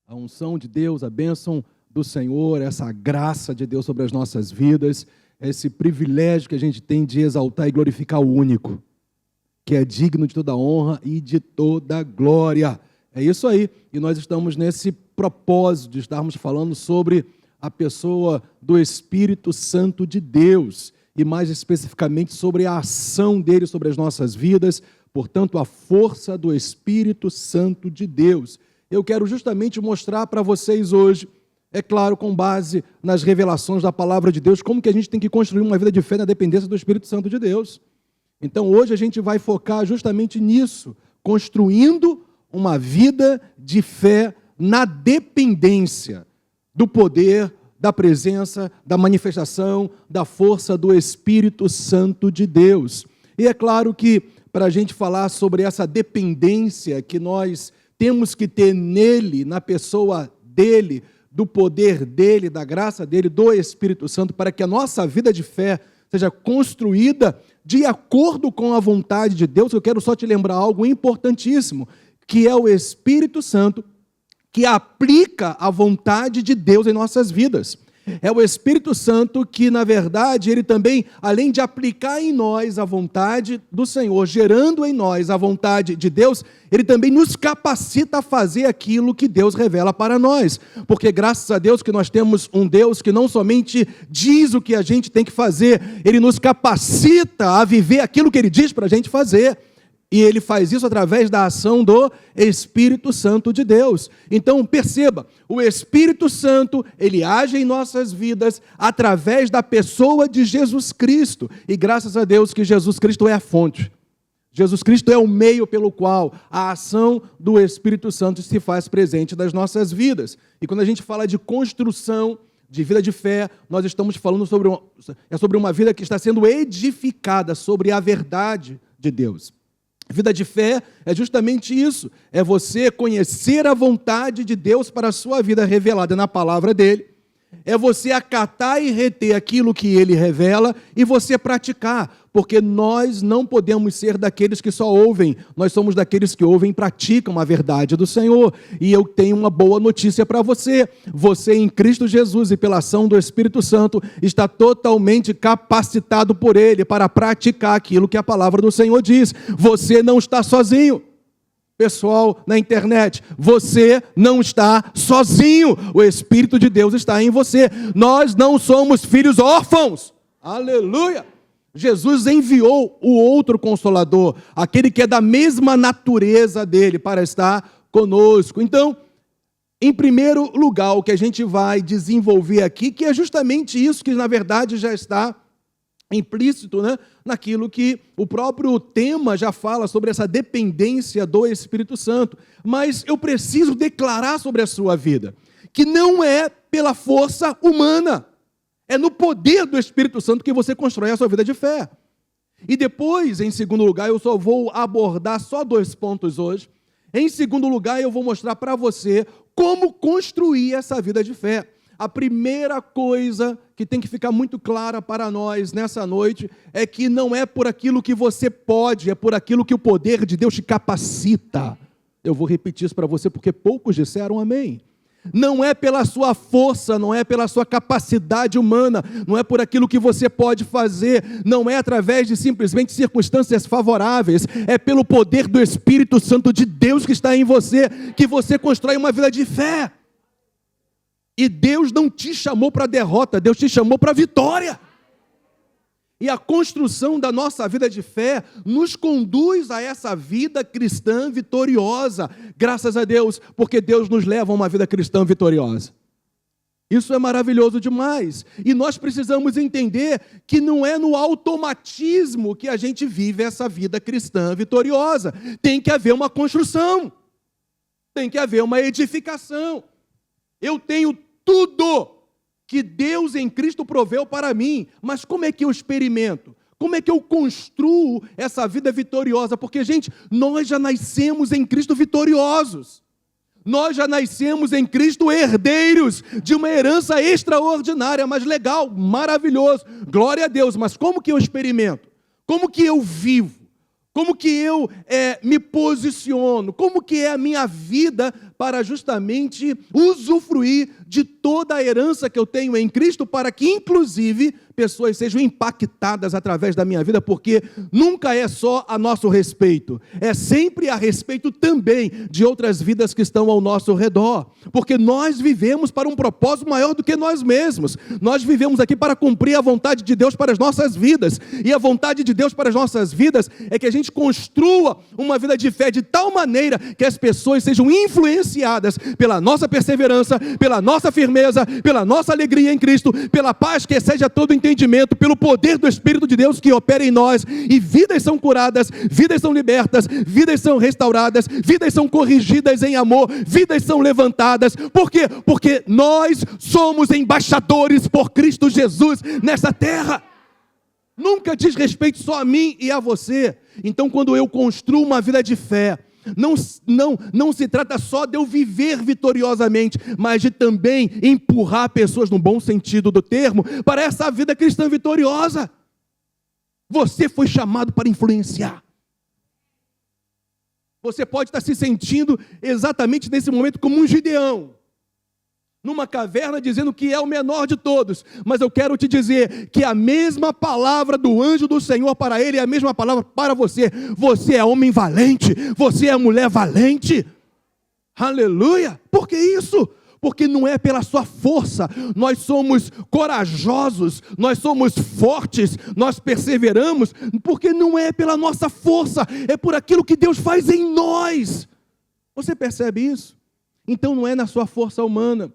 a unção de Deus, a bênção do Senhor, essa graça de Deus sobre as nossas vidas, esse privilégio que a gente tem de exaltar e glorificar o único, que é digno de toda honra e de toda glória. É isso aí. E nós estamos nesse propósito de estarmos falando sobre a pessoa do Espírito Santo de Deus, e mais especificamente sobre a ação dele sobre as nossas vidas, portanto, a força do Espírito Santo de Deus. Eu quero justamente mostrar para vocês hoje, é claro, com base nas revelações da palavra de Deus, como que a gente tem que construir uma vida de fé na dependência do Espírito Santo de Deus. Então, hoje a gente vai focar justamente nisso, construindo uma vida de fé na dependência do poder, da presença, da manifestação, da força do Espírito Santo de Deus. E é claro que, para a gente falar sobre essa dependência que nós temos que ter nele, na pessoa dele, do poder dele, da graça dele, do Espírito Santo, para que a nossa vida de fé seja construída de acordo com a vontade de Deus, eu quero só te lembrar algo importantíssimo, que é o Espírito Santo que aplica a vontade de Deus em nossas vidas. É o Espírito Santo que, na verdade, ele também, além de aplicar em nós a vontade do Senhor, gerando em nós a vontade de Deus, ele também nos capacita a fazer aquilo que Deus revela para nós. Porque graças a Deus que nós temos um Deus que não somente diz o que a gente tem que fazer, ele nos capacita a viver aquilo que ele diz para a gente fazer. E ele faz isso através da ação do Espírito Santo de Deus. Então, perceba, o Espírito Santo, ele age em nossas vidas através da pessoa de Jesus Cristo. E graças a Deus que Jesus Cristo é a fonte. Jesus Cristo é o meio pelo qual a ação do Espírito Santo se faz presente nas nossas vidas. E quando a gente fala de construção de vida de fé, nós estamos falando sobre uma vida que está sendo edificada sobre a verdade de Deus. Vida de fé é justamente isso, é você conhecer a vontade de Deus para a sua vida revelada na palavra dele, é você acatar e reter aquilo que ele revela e você praticar, porque nós não podemos ser daqueles que só ouvem, nós somos daqueles que ouvem e praticam a verdade do Senhor. E eu tenho uma boa notícia para você, você em Cristo Jesus e pela ação do Espírito Santo está totalmente capacitado por ele para praticar aquilo que a palavra do Senhor diz. Você não está sozinho. Pessoal na internet, você não está sozinho, o Espírito de Deus está em você. Nós não somos filhos órfãos, aleluia. Jesus enviou o outro Consolador, aquele que é da mesma natureza dele, para estar conosco. Então, em primeiro lugar, o que a gente vai desenvolver aqui, que é justamente isso que na verdade já está implícito, né, naquilo que o próprio tema já fala sobre essa dependência do Espírito Santo. Mas eu preciso declarar sobre a sua vida que não é pela força humana, é no poder do Espírito Santo que você constrói a sua vida de fé. E depois, em segundo lugar, eu só vou abordar só 2 pontos hoje. Em segundo lugar, eu vou mostrar para você como construir essa vida de fé. A primeira coisa que tem que ficar muito clara para nós nessa noite é que não é por aquilo que você pode, é por aquilo que o poder de Deus te capacita. Eu vou repetir isso para você porque poucos disseram amém. Não é pela sua força, não é pela sua capacidade humana, não é por aquilo que você pode fazer, não é através de simplesmente circunstâncias favoráveis, é pelo poder do Espírito Santo de Deus que está em você, que você constrói uma vida de fé. E Deus não te chamou para derrota, Deus te chamou para vitória. E a construção da nossa vida de fé nos conduz a essa vida cristã vitoriosa. Graças a Deus, porque Deus nos leva a uma vida cristã vitoriosa. Isso é maravilhoso demais. E nós precisamos entender que não é no automatismo que a gente vive essa vida cristã vitoriosa. Tem que haver uma construção. Tem que haver uma edificação. Eu tenho tudo que Deus em Cristo proveu para mim, mas como é que eu experimento? Como é que eu construo essa vida vitoriosa? Porque, gente, nós já nascemos em Cristo vitoriosos. Nós já nascemos em Cristo herdeiros de uma herança extraordinária, mas legal, maravilhoso. Glória a Deus, mas como que eu experimento? Como que eu vivo? Como que eu me posiciono? Como que é a minha vida para justamente usufruir de toda a herança que eu tenho em Cristo, para que, inclusive, pessoas sejam impactadas através da minha vida, porque nunca é só a nosso respeito, é sempre a respeito também de outras vidas que estão ao nosso redor, porque nós vivemos para um propósito maior do que nós mesmos. Nós vivemos aqui para cumprir a vontade de Deus para as nossas vidas, e a vontade de Deus para as nossas vidas é que a gente construa uma vida de fé de tal maneira que as pessoas sejam influenciadas pela nossa perseverança, pela nossa firmeza, pela nossa alegria em Cristo, pela paz que excede a todo entendimento, pelo poder do Espírito de Deus que opera em nós, e vidas são curadas, vidas são libertas, vidas são restauradas, vidas são corrigidas em amor, vidas são levantadas. Por quê? Porque nós somos embaixadores por Cristo Jesus nessa terra. Nunca diz respeito só a mim e a você. Então, quando eu construo uma vida de fé, não se trata só de eu viver vitoriosamente, mas de também empurrar pessoas, no bom sentido do termo, para essa vida cristã vitoriosa. Você foi chamado para influenciar. Você pode estar se sentindo exatamente nesse momento como um Gideão, numa caverna, dizendo que é o menor de todos, mas eu quero te dizer que a mesma palavra do anjo do Senhor para ele é a mesma palavra para você. Você é homem valente, você é mulher valente, aleluia. Por que isso? Porque não é pela sua força, nós somos corajosos, nós somos fortes, nós perseveramos, porque não é pela nossa força, é por aquilo que Deus faz em nós. Você percebe isso? Então não é na sua força humana,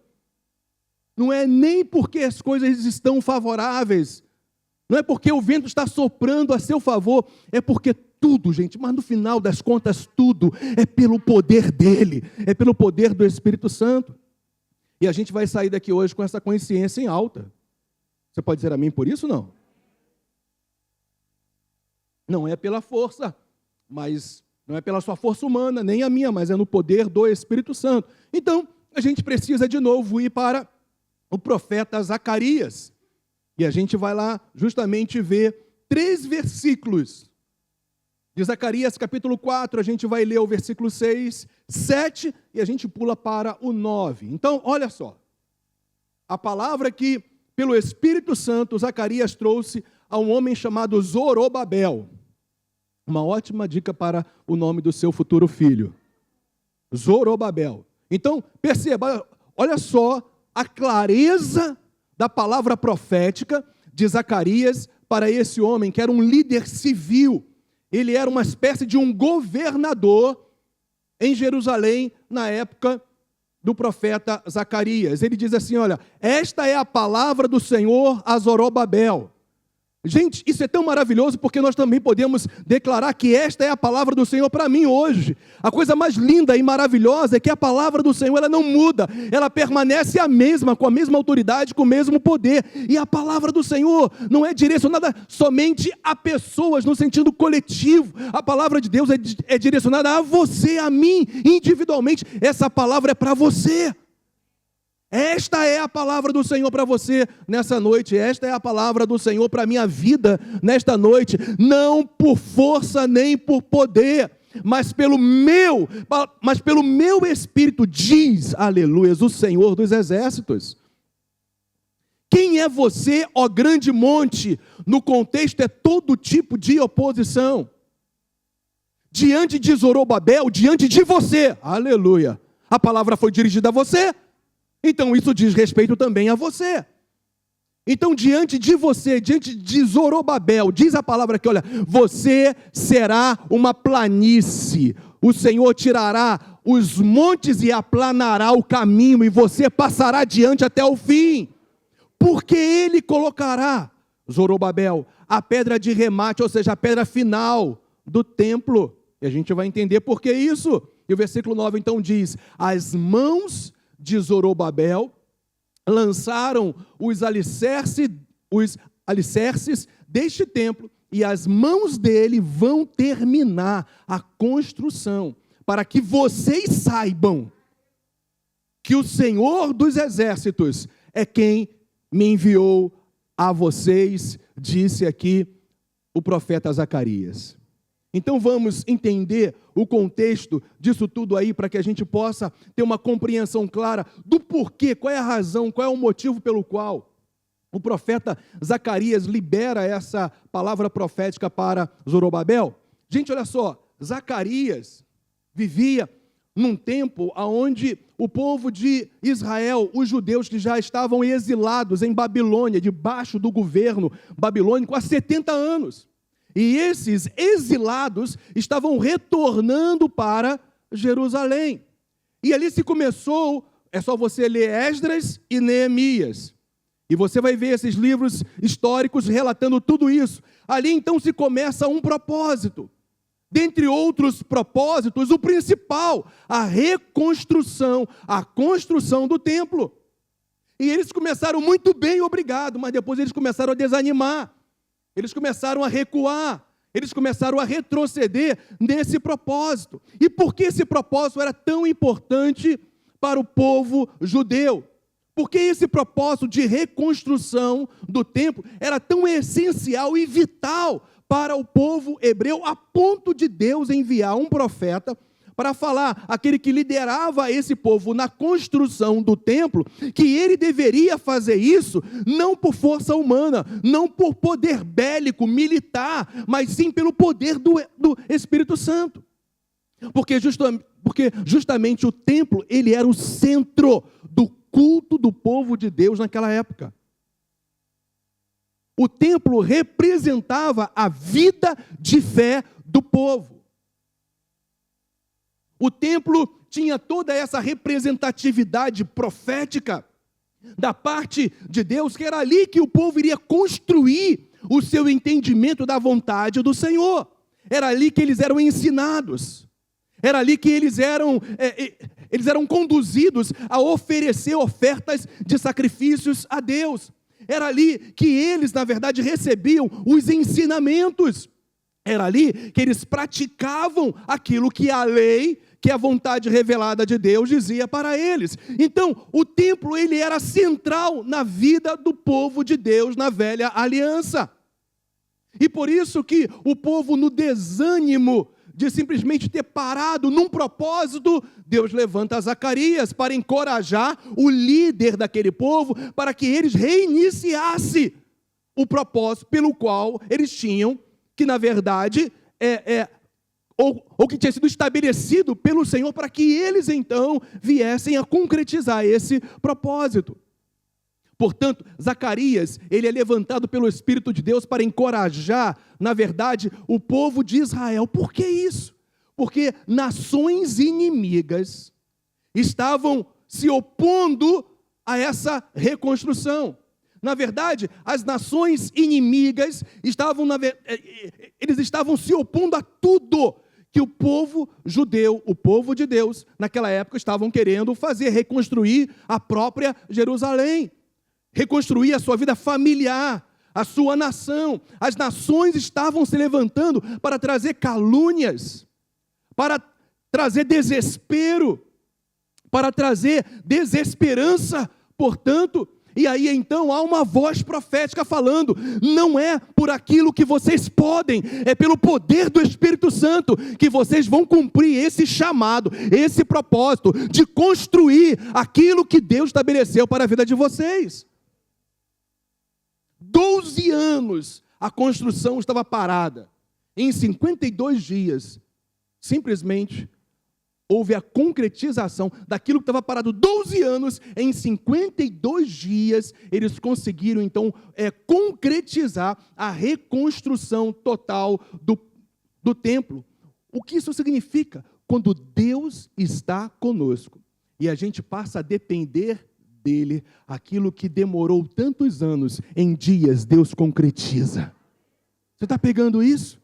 não é nem porque as coisas estão favoráveis, não é porque o vento está soprando a seu favor, é porque tudo, gente, mas no final das contas tudo é pelo poder dele, é pelo poder do Espírito Santo. E a gente vai sair daqui hoje com essa consciência em alta. Você pode dizer amém por isso, não? Não é pela força, mas não é pela sua força humana, nem a minha, mas é no poder do Espírito Santo. Então, a gente precisa de novo ir para o profeta Zacarias. E a gente vai lá justamente ver 3 versículos de Zacarias, capítulo 4, a gente vai ler o versículo 6, 7, e a gente pula para o 9. Então, olha só, a palavra que, pelo Espírito Santo, Zacarias trouxe a um homem chamado Zorobabel. Uma ótima dica para o nome do seu futuro filho. Zorobabel. Então, perceba, olha só a clareza da palavra profética de Zacarias para esse homem, que era um líder civil. Ele era uma espécie de um governador em Jerusalém, na época do profeta Zacarias. Ele diz assim, olha, esta é a palavra do Senhor a Zorobabel. Gente, isso é tão maravilhoso, porque nós também podemos declarar que esta é a palavra do Senhor para mim hoje. A coisa mais linda e maravilhosa é que a palavra do Senhor, ela não muda, ela permanece a mesma, com a mesma autoridade, com o mesmo poder. E a palavra do Senhor não é direcionada somente a pessoas, no sentido coletivo. A palavra de Deus é direcionada a você, a mim, individualmente. Essa palavra é para você. Esta é a palavra do Senhor para você nessa noite, esta é a palavra do Senhor para a minha vida nesta noite, não por força nem por poder, mas pelo meu Espírito, diz, aleluias, o Senhor dos exércitos. Quem é você, ó grande monte? No contexto é todo tipo de oposição. Diante de Zorobabel, diante de você, aleluia, a palavra foi dirigida a você. Então isso diz respeito também a você. Então diante de você, diante de Zorobabel, diz a palavra aqui, olha, você será uma planície. O Senhor tirará os montes e aplanará o caminho, e você passará adiante até o fim. Porque Ele colocará, Zorobabel, a pedra de remate, ou seja, a pedra final do templo. E a gente vai entender por que isso. E o versículo 9 então diz, as mãos de Zorobabel lançaram os alicerces deste templo, e as mãos dele vão terminar a construção, para que vocês saibam que o Senhor dos exércitos é quem me enviou a vocês, disse aqui o profeta Zacarias. Então vamos entender o contexto disso tudo aí, para que a gente possa ter uma compreensão clara do porquê, qual é a razão, qual é o motivo pelo qual o profeta Zacarias libera essa palavra profética para Zorobabel. Gente, olha só, Zacarias vivia num tempo onde o povo de Israel, os judeus que já estavam exilados em Babilônia, debaixo do governo babilônico, há 70 anos. E esses exilados estavam retornando para Jerusalém. E ali se começou, é só você ler Esdras e Neemias. E você vai ver esses livros históricos relatando tudo isso. Ali então se começa um propósito. Dentre outros propósitos, o principal, a reconstrução, a construção do templo. E eles começaram muito bem, obrigado, mas depois eles começaram a desanimar. Eles começaram a recuar, eles começaram a retroceder nesse propósito. E por que esse propósito era tão importante para o povo judeu? Por que esse propósito de reconstrução do templo era tão essencial e vital para o povo hebreu, a ponto de Deus enviar um profeta para falar, aquele que liderava esse povo na construção do templo, que ele deveria fazer isso, não por força humana, não por poder bélico, militar, mas sim pelo poder do Espírito Santo. Porque justamente o templo, ele era o centro do culto do povo de Deus naquela época. O templo representava a vida de fé do povo. O templo tinha toda essa representatividade profética da parte de Deus, que era ali que o povo iria construir o seu entendimento da vontade do Senhor. Era ali que eles eram ensinados. Era ali que eles eram conduzidos a oferecer ofertas de sacrifícios a Deus. Era ali que eles, na verdade, recebiam os ensinamentos. Era ali que eles praticavam aquilo que a lei, que a vontade revelada de Deus dizia para eles. Então, o templo, ele era central na vida do povo de Deus na velha aliança. E por isso que o povo, no desânimo de simplesmente ter parado num propósito, Deus levanta Zacarias para encorajar o líder daquele povo, para que eles reiniciassem o propósito pelo qual eles tinham, que na verdade ou que tinha sido estabelecido pelo Senhor, para que eles então viessem a concretizar esse propósito. Portanto, Zacarias, ele é levantado pelo Espírito de Deus para encorajar, na verdade, o povo de Israel. Por que isso? Porque nações inimigas estavam se opondo a essa reconstrução. Na verdade, as nações inimigas eles estavam se opondo a tudo que o povo judeu, o povo de Deus, naquela época estavam querendo fazer, reconstruir a própria Jerusalém, reconstruir a sua vida familiar, a sua nação. As nações estavam se levantando para trazer calúnias, para trazer desespero, para trazer desesperança, portanto. E aí então há uma voz profética falando, não é por aquilo que vocês podem, é pelo poder do Espírito Santo que vocês vão cumprir esse chamado, esse propósito de construir aquilo que Deus estabeleceu para a vida de vocês. 12 anos a construção estava parada. Em 52 dias, simplesmente houve a concretização daquilo que estava parado 12 anos. Em 52 dias, eles conseguiram, então, concretizar a reconstrução total do templo. O que isso significa? Quando Deus está conosco e a gente passa a depender dele, aquilo que demorou tantos anos, em dias Deus concretiza. Você está pegando isso?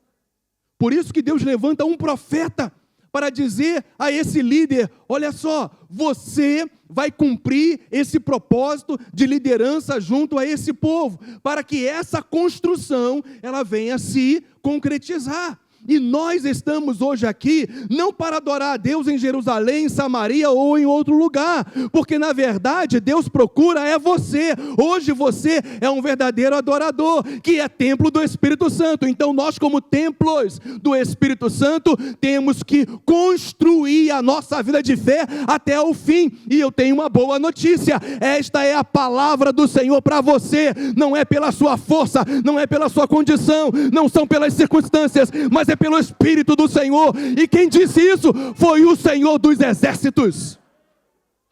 Por isso que Deus levanta um profeta para dizer a esse líder, olha só, você vai cumprir esse propósito de liderança junto a esse povo, para que essa construção, ela venha se concretizar. E nós estamos hoje aqui não para adorar a Deus em Jerusalém, em Samaria ou em outro lugar, porque na verdade Deus procura é você. Hoje você é um verdadeiro adorador, que é templo do Espírito Santo. Então nós, como templos do Espírito Santo, temos que construir a nossa vida de fé até o fim. E eu tenho uma boa notícia: esta é a palavra do Senhor para você. Não é pela sua força, não é pela sua condição, não são pelas circunstâncias, mas é pelo Espírito do Senhor. E quem disse isso foi o Senhor dos exércitos.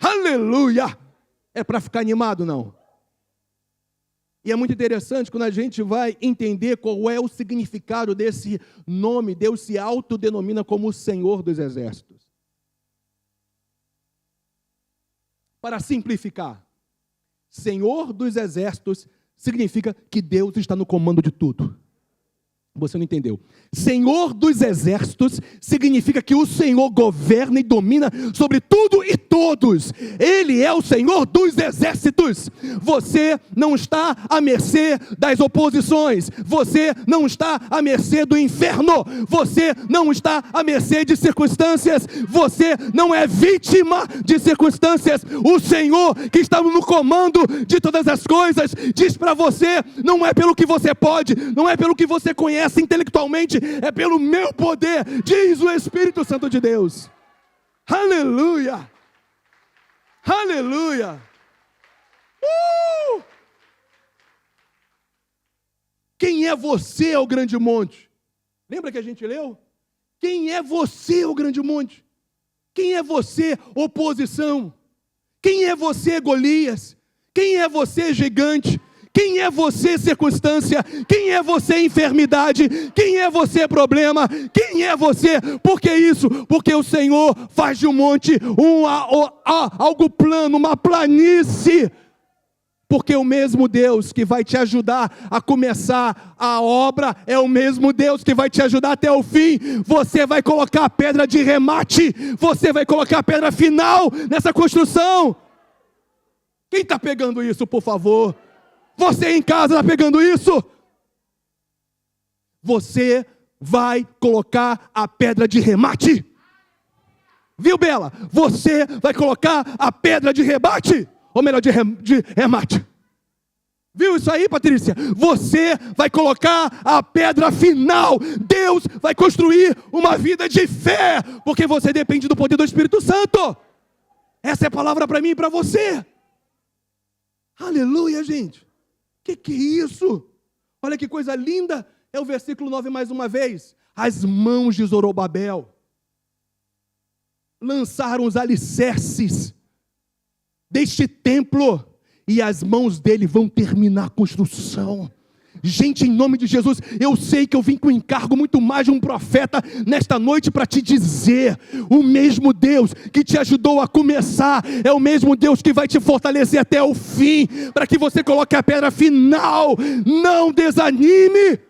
Aleluia! É para ficar animado, não? E é muito interessante quando a gente vai entender qual é o significado desse nome. Deus se autodenomina como o Senhor dos exércitos. Para simplificar, Senhor dos exércitos significa que Deus está no comando de tudo. Você não entendeu. Senhor dos exércitos significa que o Senhor governa e domina sobre tudo e todos. Ele é o Senhor dos exércitos. Você não está à mercê das oposições. Você não está à mercê do inferno. Você não está à mercê de circunstâncias. Você não é vítima de circunstâncias. O Senhor, que está no comando de todas as coisas, diz para você: não é pelo que você pode, não é pelo que você conhece intelectualmente, é pelo meu poder, diz o Espírito Santo de Deus. Aleluia! Aleluia! Quem é você, ó grande monte? Lembra que a gente leu? Quem é você, ó grande monte? Quem é você, oposição? Quem é você, Golias? Quem é você, gigante? Quem é você, circunstância? Quem é você, enfermidade? Quem é você, problema? Quem é você? Por que isso? Porque o Senhor faz de um monte algo plano, uma planície. Porque o mesmo Deus que vai te ajudar a começar a obra é o mesmo Deus que vai te ajudar até o fim. Você vai colocar a pedra de remate, você vai colocar a pedra final nessa construção. Quem está pegando isso, por favor? Você em casa está pegando isso? Você vai colocar a pedra de remate. Viu, Bela? Você vai colocar a pedra de rebate. Ou melhor, de remate. Viu isso aí, Patrícia? Você vai colocar a pedra final. Deus vai construir uma vida de fé, porque você depende do poder do Espírito Santo. Essa é a palavra para mim e para você. Aleluia, gente. Que é isso? Olha que coisa linda. É o versículo 9 mais uma vez. As mãos de Zorobabel lançaram os alicerces deste templo, e as mãos dele vão terminar a construção. Gente, em nome de Jesus, eu sei que eu vim com um encargo muito mais de um profeta nesta noite para te dizer: o mesmo Deus que te ajudou a começar é o mesmo Deus que vai te fortalecer até o fim, para que você coloque a pedra final. Não desanime.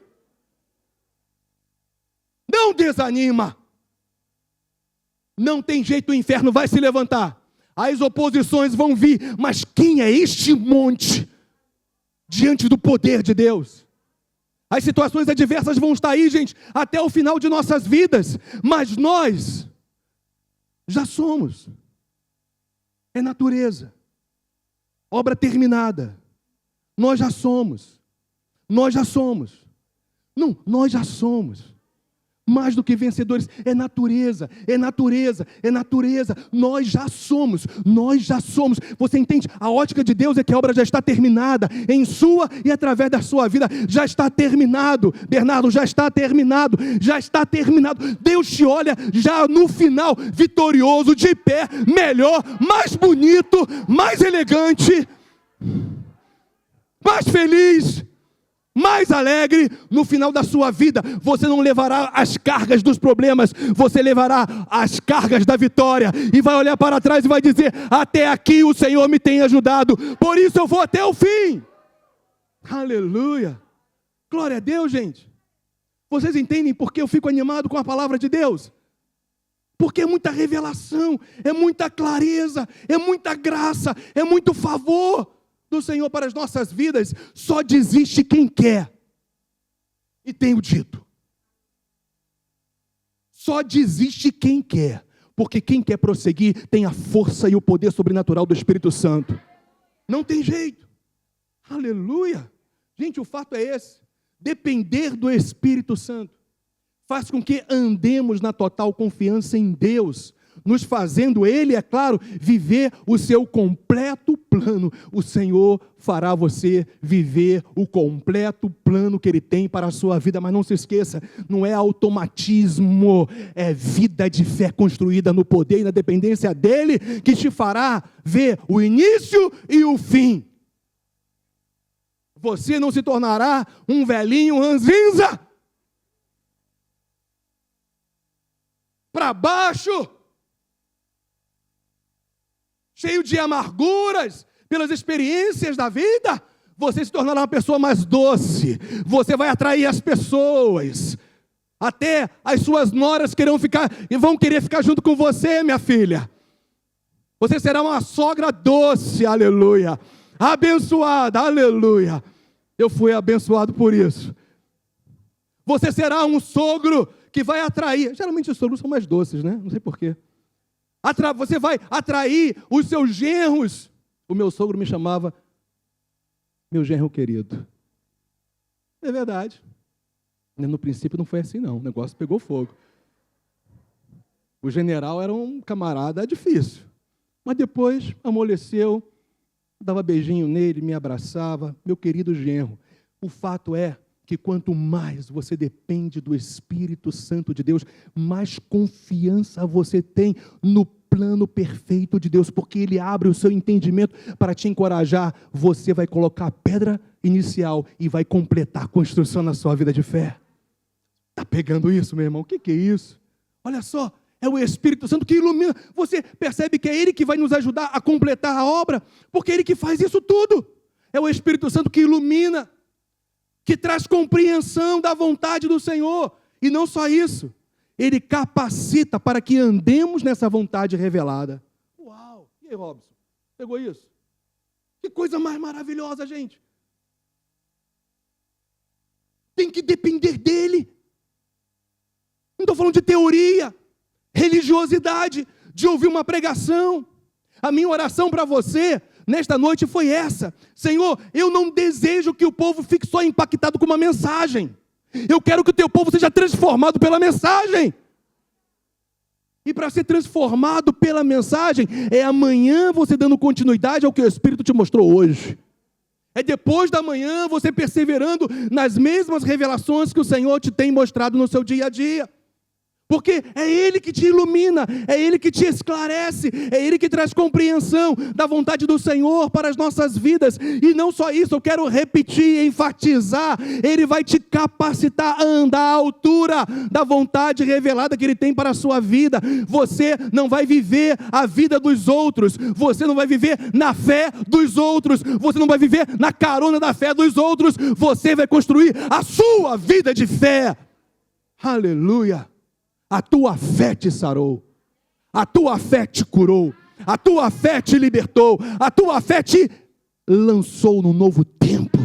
Não desanima. Não tem jeito, o inferno vai se levantar, as oposições vão vir, mas quem é este monte diante do poder de Deus? As situações adversas vão estar aí, gente, até o final de nossas vidas, mas nós já somos. É natureza, obra terminada. Nós já somos. Nós já somos. Não, nós já somos. Mais do que vencedores, é natureza, é natureza, é natureza. Nós já somos, nós já somos. Você entende? A ótica de Deus é que a obra já está terminada, em sua e através da sua vida, já está terminado. Bernardo, já está terminado, já está terminado. Deus te olha já no final, vitorioso, de pé, melhor, mais bonito, mais elegante, mais feliz, mais alegre. No final da sua vida, você não levará as cargas dos problemas, você levará as cargas da vitória, e vai olhar para trás e vai dizer: até aqui o Senhor me tem ajudado, por isso eu vou até o fim. Aleluia, glória a Deus, gente. Vocês entendem por que eu fico animado com a palavra de Deus? Porque é muita revelação, é muita clareza, é muita graça, é muito favor do Senhor para as nossas vidas. Só desiste quem quer. E tenho dito. Só desiste quem quer, porque quem quer prosseguir tem a força e o poder sobrenatural do Espírito Santo. Não tem jeito. Aleluia. Gente, o fato é esse. Depender do Espírito Santo faz com que andemos na total confiança em Deus, nos fazendo Ele, é claro, viver o seu completo plano. O Senhor fará você viver o completo plano que Ele tem para a sua vida, mas não se esqueça, não é automatismo, é vida de fé construída no poder e na dependência dEle, que te fará ver o início e o fim. Você não se tornará um velhinho ranzinza, para baixo, cheio de amarguras pelas experiências da vida. Você se tornará uma pessoa mais doce, você vai atrair as pessoas, até as suas noras vão querer ficar junto com você, minha filha. Você será uma sogra doce, aleluia, abençoada, aleluia. Eu fui abençoado por isso. Você será um sogro que vai atrair, geralmente os sogros são mais doces, né? Não sei porquê. Você vai atrair os seus genros. O meu sogro me chamava meu genro querido. É verdade. No princípio não foi assim não, o negócio pegou fogo. O general era um camarada difícil, mas depois amoleceu, dava beijinho nele, me abraçava, meu querido genro. O fato é que quanto mais você depende do Espírito Santo de Deus, mais confiança você tem no plano perfeito de Deus, porque Ele abre o seu entendimento para te encorajar. Você vai colocar a pedra inicial e vai completar a construção na sua vida de fé. Está pegando isso, meu irmão? O que é isso? Olha só, é o Espírito Santo que ilumina. Você percebe que é Ele que vai nos ajudar a completar a obra, porque é Ele que faz isso tudo. É o Espírito Santo que ilumina, que traz compreensão da vontade do Senhor. E não só isso, Ele capacita para que andemos nessa vontade revelada. Uau! E aí, Robson? Pegou isso? Que coisa mais maravilhosa, gente. Tem que depender dEle. Não estou falando de teoria, religiosidade, de ouvir uma pregação. A minha oração para você nesta noite foi essa: Senhor, eu não desejo que o povo fique só impactado com uma mensagem. Eu quero que o teu povo seja transformado pela mensagem. E para ser transformado pela mensagem, é amanhã você dando continuidade ao que o Espírito te mostrou hoje. É depois da manhã você perseverando nas mesmas revelações que o Senhor te tem mostrado no seu dia a dia. Porque é Ele que te ilumina, é Ele que te esclarece, é Ele que traz compreensão da vontade do Senhor para as nossas vidas. E não só isso, eu quero repetir, enfatizar, Ele vai te capacitar a andar à altura da vontade revelada que Ele tem para a sua vida. Você não vai viver a vida dos outros, você não vai viver na fé dos outros, você não vai viver na carona da fé dos outros, você vai construir a sua vida de fé. Aleluia! A tua fé te sarou, a tua fé te curou, a tua fé te libertou, a tua fé te lançou num novo tempo.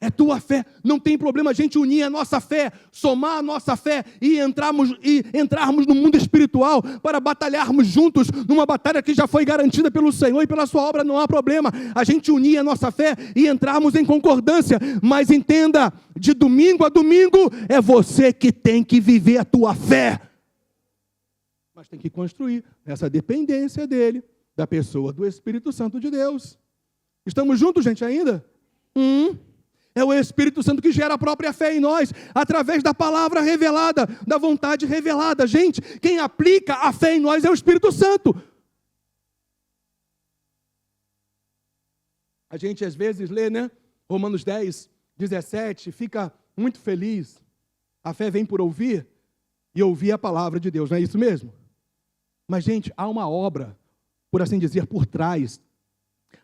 É tua fé, não tem problema a gente unir a nossa fé, somar a nossa fé e entrarmos no mundo espiritual para batalharmos juntos numa batalha que já foi garantida pelo Senhor e pela sua obra, não há problema. A gente unir a nossa fé e entrarmos em concordância, mas entenda, de domingo a domingo é você que tem que viver a tua fé. Mas tem que construir essa dependência dele, da pessoa do Espírito Santo de Deus. Estamos juntos, gente, ainda? É o Espírito Santo que gera a própria fé em nós, através da palavra revelada, da vontade revelada. Gente, quem aplica a fé em nós é o Espírito Santo. A gente às vezes lê, né? Romanos 10, 17, fica muito feliz. A fé vem por ouvir, e ouvir a palavra de Deus, não é isso mesmo? Mas, gente, há uma obra, por assim dizer, por trás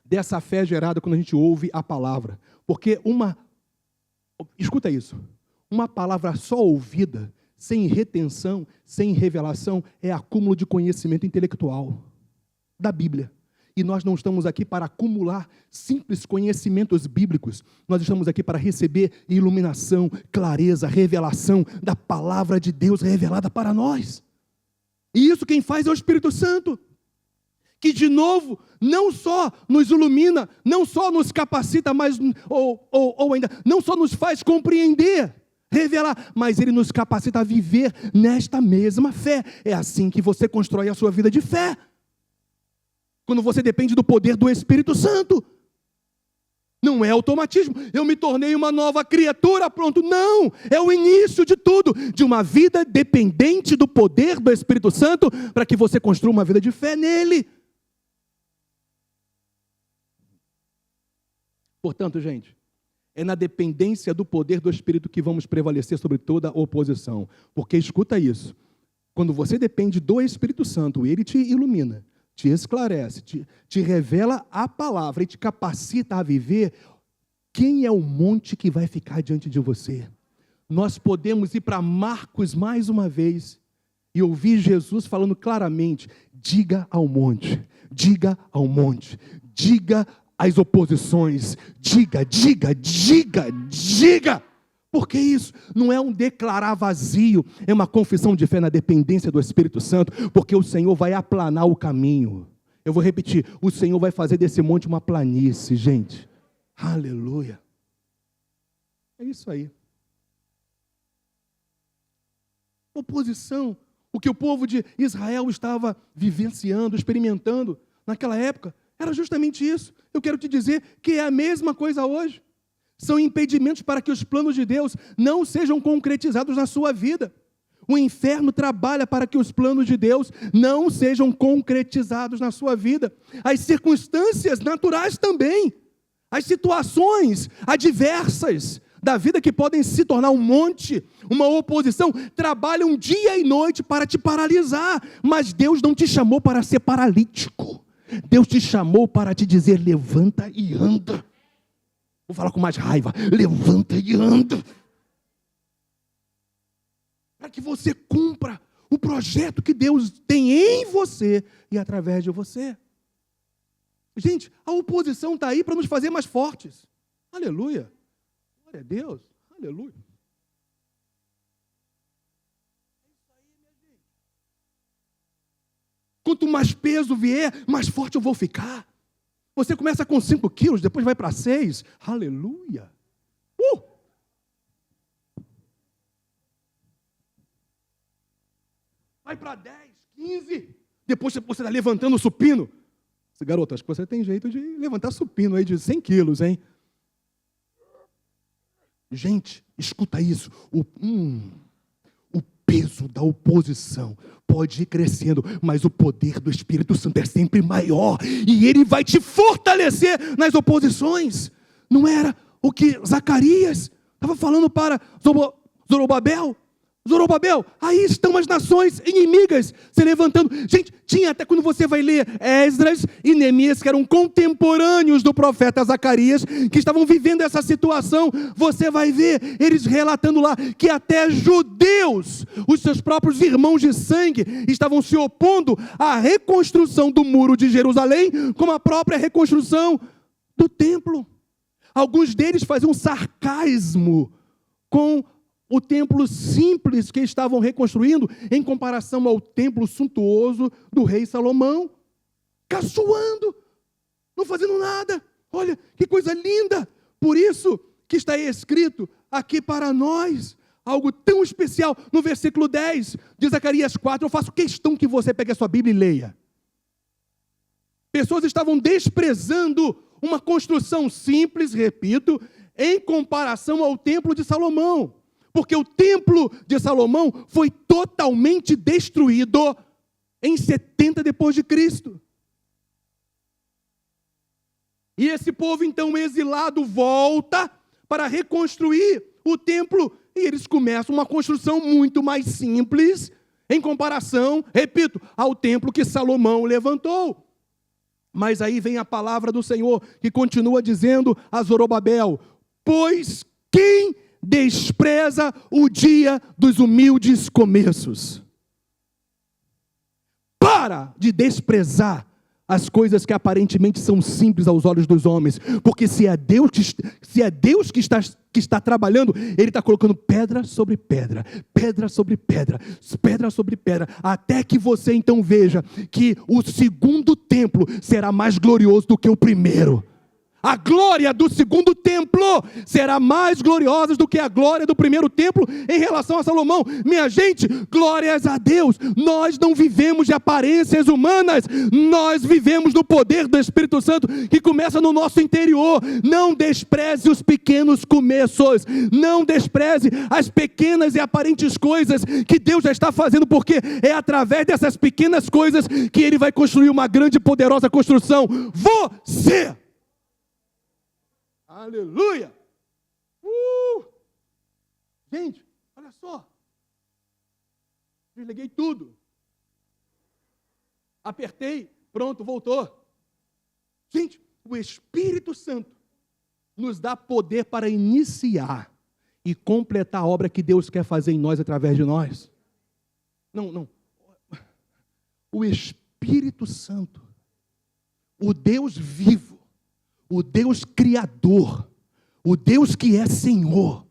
dessa fé gerada quando a gente ouve a palavra. Porque escuta isso, uma palavra só ouvida, sem retenção, sem revelação, é acúmulo de conhecimento intelectual da Bíblia. E nós não estamos aqui para acumular simples conhecimentos bíblicos. Nós estamos aqui para receber iluminação, clareza, revelação da palavra de Deus revelada para nós. E isso quem faz é o Espírito Santo, que de novo não só nos ilumina, não só nos capacita, mas ou ainda não só nos faz compreender, revelar, mas ele nos capacita a viver nesta mesma fé. É assim que você constrói a sua vida de fé. Quando você depende do poder do Espírito Santo. Não é automatismo. Eu me tornei uma nova criatura, pronto. Não, é o início de tudo, de uma vida dependente do poder do Espírito Santo, para que você construa uma vida de fé nele. Portanto, gente, é na dependência do poder do Espírito que vamos prevalecer sobre toda oposição. Porque, escuta isso, quando você depende do Espírito Santo, ele te ilumina, te esclarece, te revela a palavra e te capacita a viver. Quem é o monte que vai ficar diante de você? Nós podemos ir para Marcos mais uma vez e ouvir Jesus falando claramente: diga ao monte, diga ao monte, diga às oposições, diga. Porque isso não é um declarar vazio, é uma confissão de fé na dependência do Espírito Santo, porque o Senhor vai aplanar o caminho. Eu vou repetir, o Senhor vai fazer desse monte uma planície, gente. Aleluia. É isso aí. Oposição, o que o povo de Israel estava vivenciando, experimentando naquela época, era justamente isso. Eu quero te dizer que é a mesma coisa hoje. São impedimentos para que os planos de Deus não sejam concretizados na sua vida. O inferno trabalha para que os planos de Deus não sejam concretizados na sua vida. As circunstâncias naturais também. As situações adversas da vida que podem se tornar um monte, uma oposição, trabalham dia e noite para te paralisar. Mas Deus não te chamou para ser paralítico. Deus te chamou para te dizer: levanta e anda. Vou falar com mais raiva: levanta e anda. Para que você cumpra o projeto que Deus tem em você e através de você. Gente, a oposição está aí para nos fazer mais fortes. Aleluia. Glória a Deus. Aleluia. Quanto mais peso vier, mais forte eu vou ficar. Você começa com 5 quilos, depois vai para 6. Aleluia. Vai para 10, 15. Depois você está levantando o supino. Garoto, acho que você tem jeito de levantar supino aí de 100 quilos, hein? Gente, escuta isso. O peso da oposição pode ir crescendo, mas o poder do Espírito Santo é sempre maior, e ele vai te fortalecer nas oposições. Não era o que Zacarias estava falando para Zorobabel? Zorobabel, aí estão as nações inimigas se levantando. Gente, tinha até quando você vai ler Esdras e Neemias, que eram contemporâneos do profeta Zacarias, que estavam vivendo essa situação, você vai ver eles relatando lá que até judeus, os seus próprios irmãos de sangue, estavam se opondo à reconstrução do muro de Jerusalém, como a própria reconstrução do templo. Alguns deles faziam sarcasmo com o templo simples que estavam reconstruindo em comparação ao templo suntuoso do rei Salomão, caçoando, não fazendo nada. Olha, que coisa linda! Por isso que está escrito aqui para nós algo tão especial no versículo 10 de Zacarias 4. Eu faço questão que você pegue a sua Bíblia e leia. Pessoas estavam desprezando uma construção simples, repito, em comparação ao templo de Salomão. Porque o templo de Salomão foi totalmente destruído em 70 depois de Cristo. E esse povo então exilado volta para reconstruir o templo. E eles começam uma construção muito mais simples em comparação, repito, ao templo que Salomão levantou. Mas aí vem a palavra do Senhor que continua dizendo a Zorobabel: pois quem despreza o dia dos humildes começos? Para de desprezar as coisas que aparentemente são simples aos olhos dos homens, porque se é Deus que está trabalhando, Ele está colocando pedra sobre pedra, pedra sobre pedra, pedra sobre pedra, até que você então veja que o segundo templo será mais glorioso do que o primeiro. A glória do segundo templo será mais gloriosa do que a glória do primeiro templo em relação a Salomão. Minha gente, glórias a Deus. Nós não vivemos de aparências humanas, nós vivemos do poder do Espírito Santo que começa no nosso interior. Não despreze os pequenos começos, não despreze as pequenas e aparentes coisas que Deus já está fazendo, porque é através dessas pequenas coisas que Ele vai construir uma grande e poderosa construção. Você! Aleluia! Gente, olha só. Desliguei tudo. Apertei, pronto, voltou. Gente, o Espírito Santo nos dá poder para iniciar e completar a obra que Deus quer fazer em nós através de nós. Não. O Espírito Santo, o Deus vivo, o Deus Criador, o Deus que é Senhor,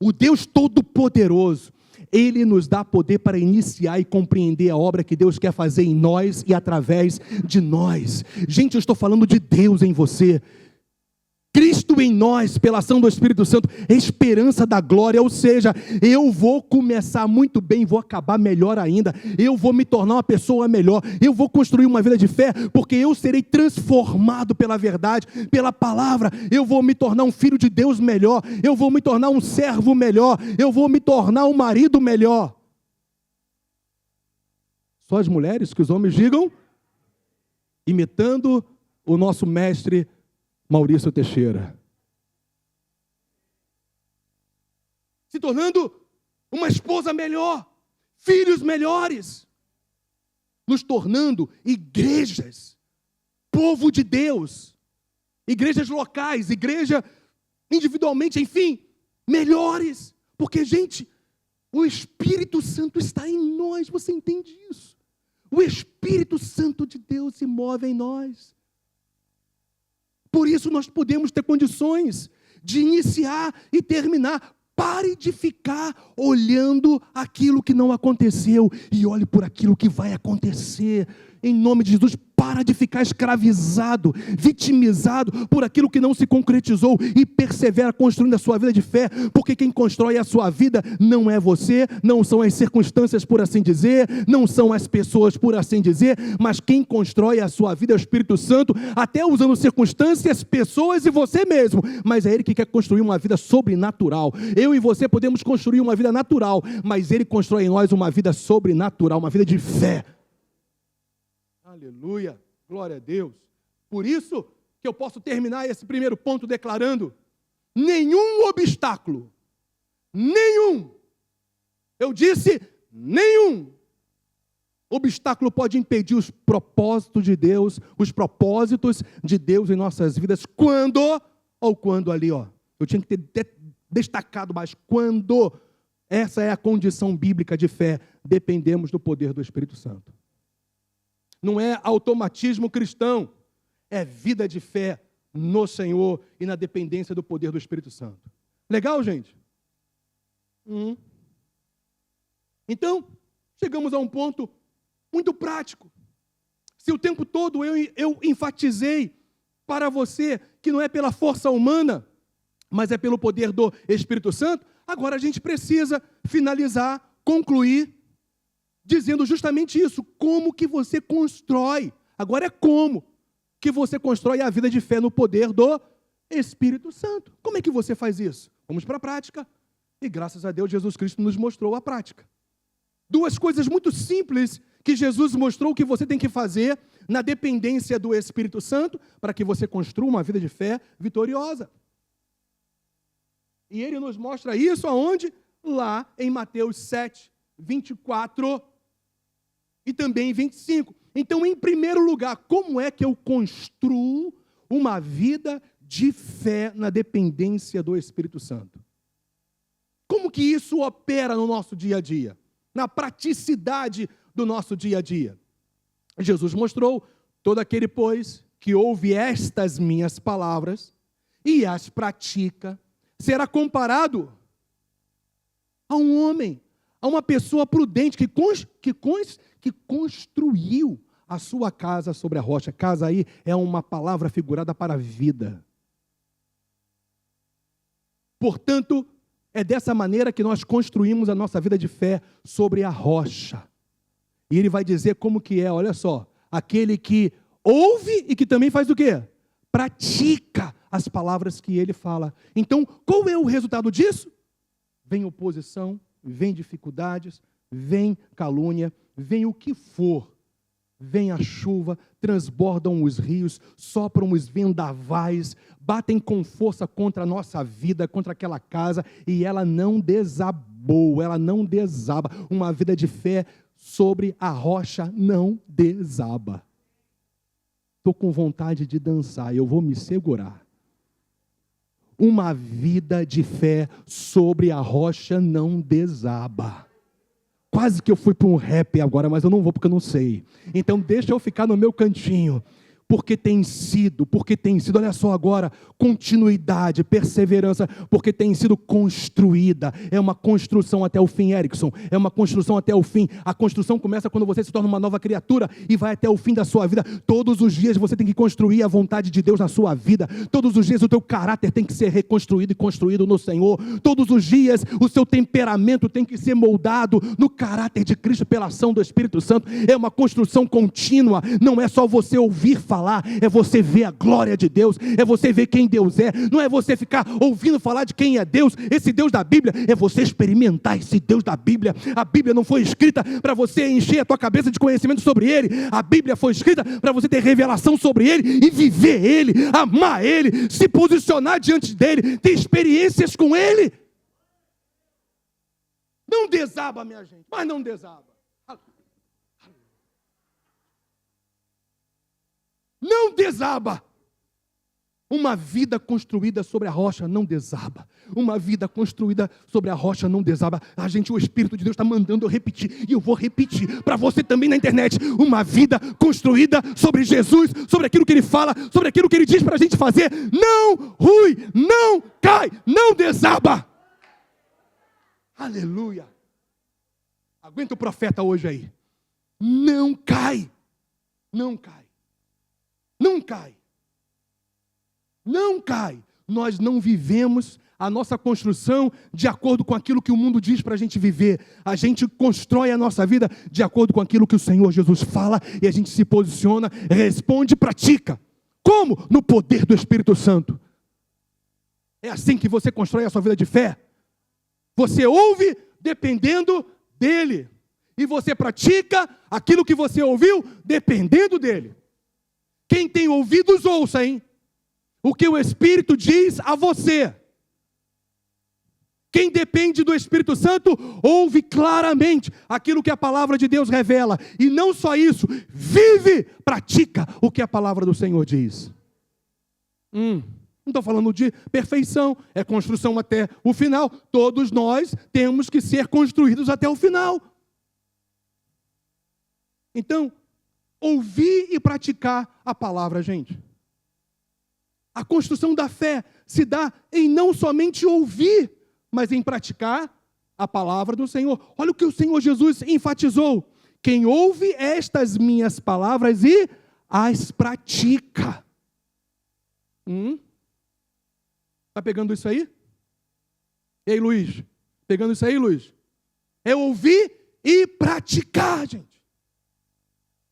o Deus Todo-Poderoso, Ele nos dá poder para iniciar e compreender a obra que Deus quer fazer em nós e através de nós. Gente, eu estou falando de Deus em você. Cristo em nós, pela ação do Espírito Santo, esperança da glória, ou seja, eu vou começar muito bem, vou acabar melhor ainda, eu vou me tornar uma pessoa melhor, eu vou construir uma vida de fé, porque eu serei transformado pela verdade, pela palavra, eu vou me tornar um filho de Deus melhor, eu vou me tornar um servo melhor, eu vou me tornar um marido melhor. Só as mulheres, que os homens digam, imitando o nosso mestre Maurício Teixeira. Se tornando uma esposa melhor, filhos melhores, nos tornando igrejas, povo de Deus, igrejas locais, igreja individualmente, enfim, melhores, porque, gente, o Espírito Santo está em nós, você entende isso? O Espírito Santo de Deus se move em nós. Por isso nós podemos ter condições de iniciar e terminar. Pare de ficar olhando aquilo que não aconteceu e olhe por aquilo que vai acontecer. Em nome de Jesus, para de ficar escravizado, vitimizado por aquilo que não se concretizou e persevera construindo a sua vida de fé, porque quem constrói a sua vida não é você, não são as circunstâncias, por assim dizer, não são as pessoas, por assim dizer, mas quem constrói a sua vida é o Espírito Santo, até usando circunstâncias, pessoas e você mesmo, mas é Ele que quer construir uma vida sobrenatural. Eu e você podemos construir uma vida natural, mas Ele constrói em nós uma vida sobrenatural, uma vida de fé. Aleluia, glória a Deus. Por isso que eu posso terminar esse primeiro ponto declarando: nenhum obstáculo, nenhum, eu disse nenhum obstáculo pode impedir os propósitos de Deus, os propósitos de Deus em nossas vidas, quando ali, eu tinha que ter destacado mais, quando essa é a condição bíblica de fé, dependemos do poder do Espírito Santo. Não é automatismo cristão, é vida de fé no Senhor e na dependência do poder do Espírito Santo. Legal, gente? Então, chegamos a um ponto muito prático. Se o tempo todo eu enfatizei para você que não é pela força humana, mas é pelo poder do Espírito Santo, agora a gente precisa finalizar, concluir, dizendo justamente isso, como que você constrói, agora é como que você constrói a vida de fé no poder do Espírito Santo. Como é que você faz isso? Vamos para a prática, e graças a Deus Jesus Cristo nos mostrou a prática. Duas coisas muito simples que Jesus mostrou que você tem que fazer na dependência do Espírito Santo, para que você construa uma vida de fé vitoriosa. E Ele nos mostra isso aonde? Lá em Mateus 7, 24 e também 25. Então, em primeiro lugar, como é que eu construo uma vida de fé na dependência do Espírito Santo? Como que isso opera no nosso dia a dia? Na praticidade do nosso dia a dia? Jesus mostrou Todo aquele, pois, que ouve estas minhas palavras e as pratica, será comparado a um homem, a uma pessoa prudente que construiu a sua casa sobre a rocha. Casa aí é uma palavra figurada para a vida. Portanto, é dessa maneira que nós construímos a nossa vida de fé sobre a rocha. E ele vai dizer como que é, olha só, aquele que ouve e que também faz o quê? Pratica as palavras que ele fala. Então, qual é o resultado disso? Vem oposição, vem dificuldades, vem calúnia, vem o que for. Vem a chuva, transbordam os rios, sopram os vendavais, batem com força contra a nossa vida, contra aquela casa, e ela não desabou, ela não desaba. Uma vida de fé sobre a rocha não desaba. Estou com vontade de dançar, eu vou me segurar. Uma vida de fé sobre a rocha não desaba. Quase que eu fui para um rap agora, mas eu não vou porque eu não sei. Então deixa eu ficar no meu cantinho. Porque tem sido, olha só agora, continuidade, perseverança, porque tem sido construída. É uma construção até o fim, Erickson. É uma construção até o fim. A construção começa quando você se torna uma nova criatura e vai até o fim da sua vida. Todos os dias você tem que construir a vontade de Deus na sua vida. Todos os dias o teu caráter tem que ser reconstruído e construído no Senhor. Todos os dias o seu temperamento tem que ser moldado no caráter de Cristo pela ação do Espírito Santo. É uma construção contínua. Não é só você ouvir falar, é você ver a glória de Deus, é você ver quem Deus é, não é você ficar ouvindo falar de quem é Deus, esse Deus da Bíblia, é você experimentar esse Deus da Bíblia. A Bíblia não foi escrita para você encher a tua cabeça de conhecimento sobre Ele, a Bíblia foi escrita para você ter revelação sobre Ele e viver Ele, amar Ele, se posicionar diante dEle, ter experiências com Ele. Não desaba, minha gente, mas não desaba. Não desaba. Uma vida construída sobre a rocha não desaba. Uma vida construída sobre a rocha não desaba. A gente, o Espírito de Deus está mandando eu repetir. E eu vou repetir para você também na internet. Uma vida construída sobre Jesus, sobre aquilo que Ele fala, sobre aquilo que Ele diz para a gente fazer. Não rui, não cai, não desaba. Aleluia. Aguenta o profeta hoje aí. Não cai. Não cai. Não cai. Não cai. Nós não vivemos a nossa construção de acordo com aquilo que o mundo diz para a gente viver. A gente constrói a nossa vida de acordo com aquilo que o Senhor Jesus fala e a gente se posiciona, responde e pratica. Como? No poder do Espírito Santo. É assim que você constrói a sua vida de fé. Você ouve dependendo dEle. E você pratica aquilo que você ouviu dependendo dEle. Quem tem ouvidos, ouça, hein? O que o Espírito diz a você. Quem depende do Espírito Santo, ouve claramente aquilo que a palavra de Deus revela. E não só isso, vive, pratica o que a palavra do Senhor diz. Não estou falando de perfeição, é construção até o final. Todos nós temos que ser construídos até o final. Então, ouvir e praticar a palavra, gente. A construção da fé se dá em não somente ouvir, mas em praticar a palavra do Senhor. Olha o que o Senhor Jesus enfatizou. Quem ouve estas minhas palavras e as pratica. Está pegando isso aí? Ei, Luiz? Pegando isso aí, Luiz? É ouvir e praticar, gente.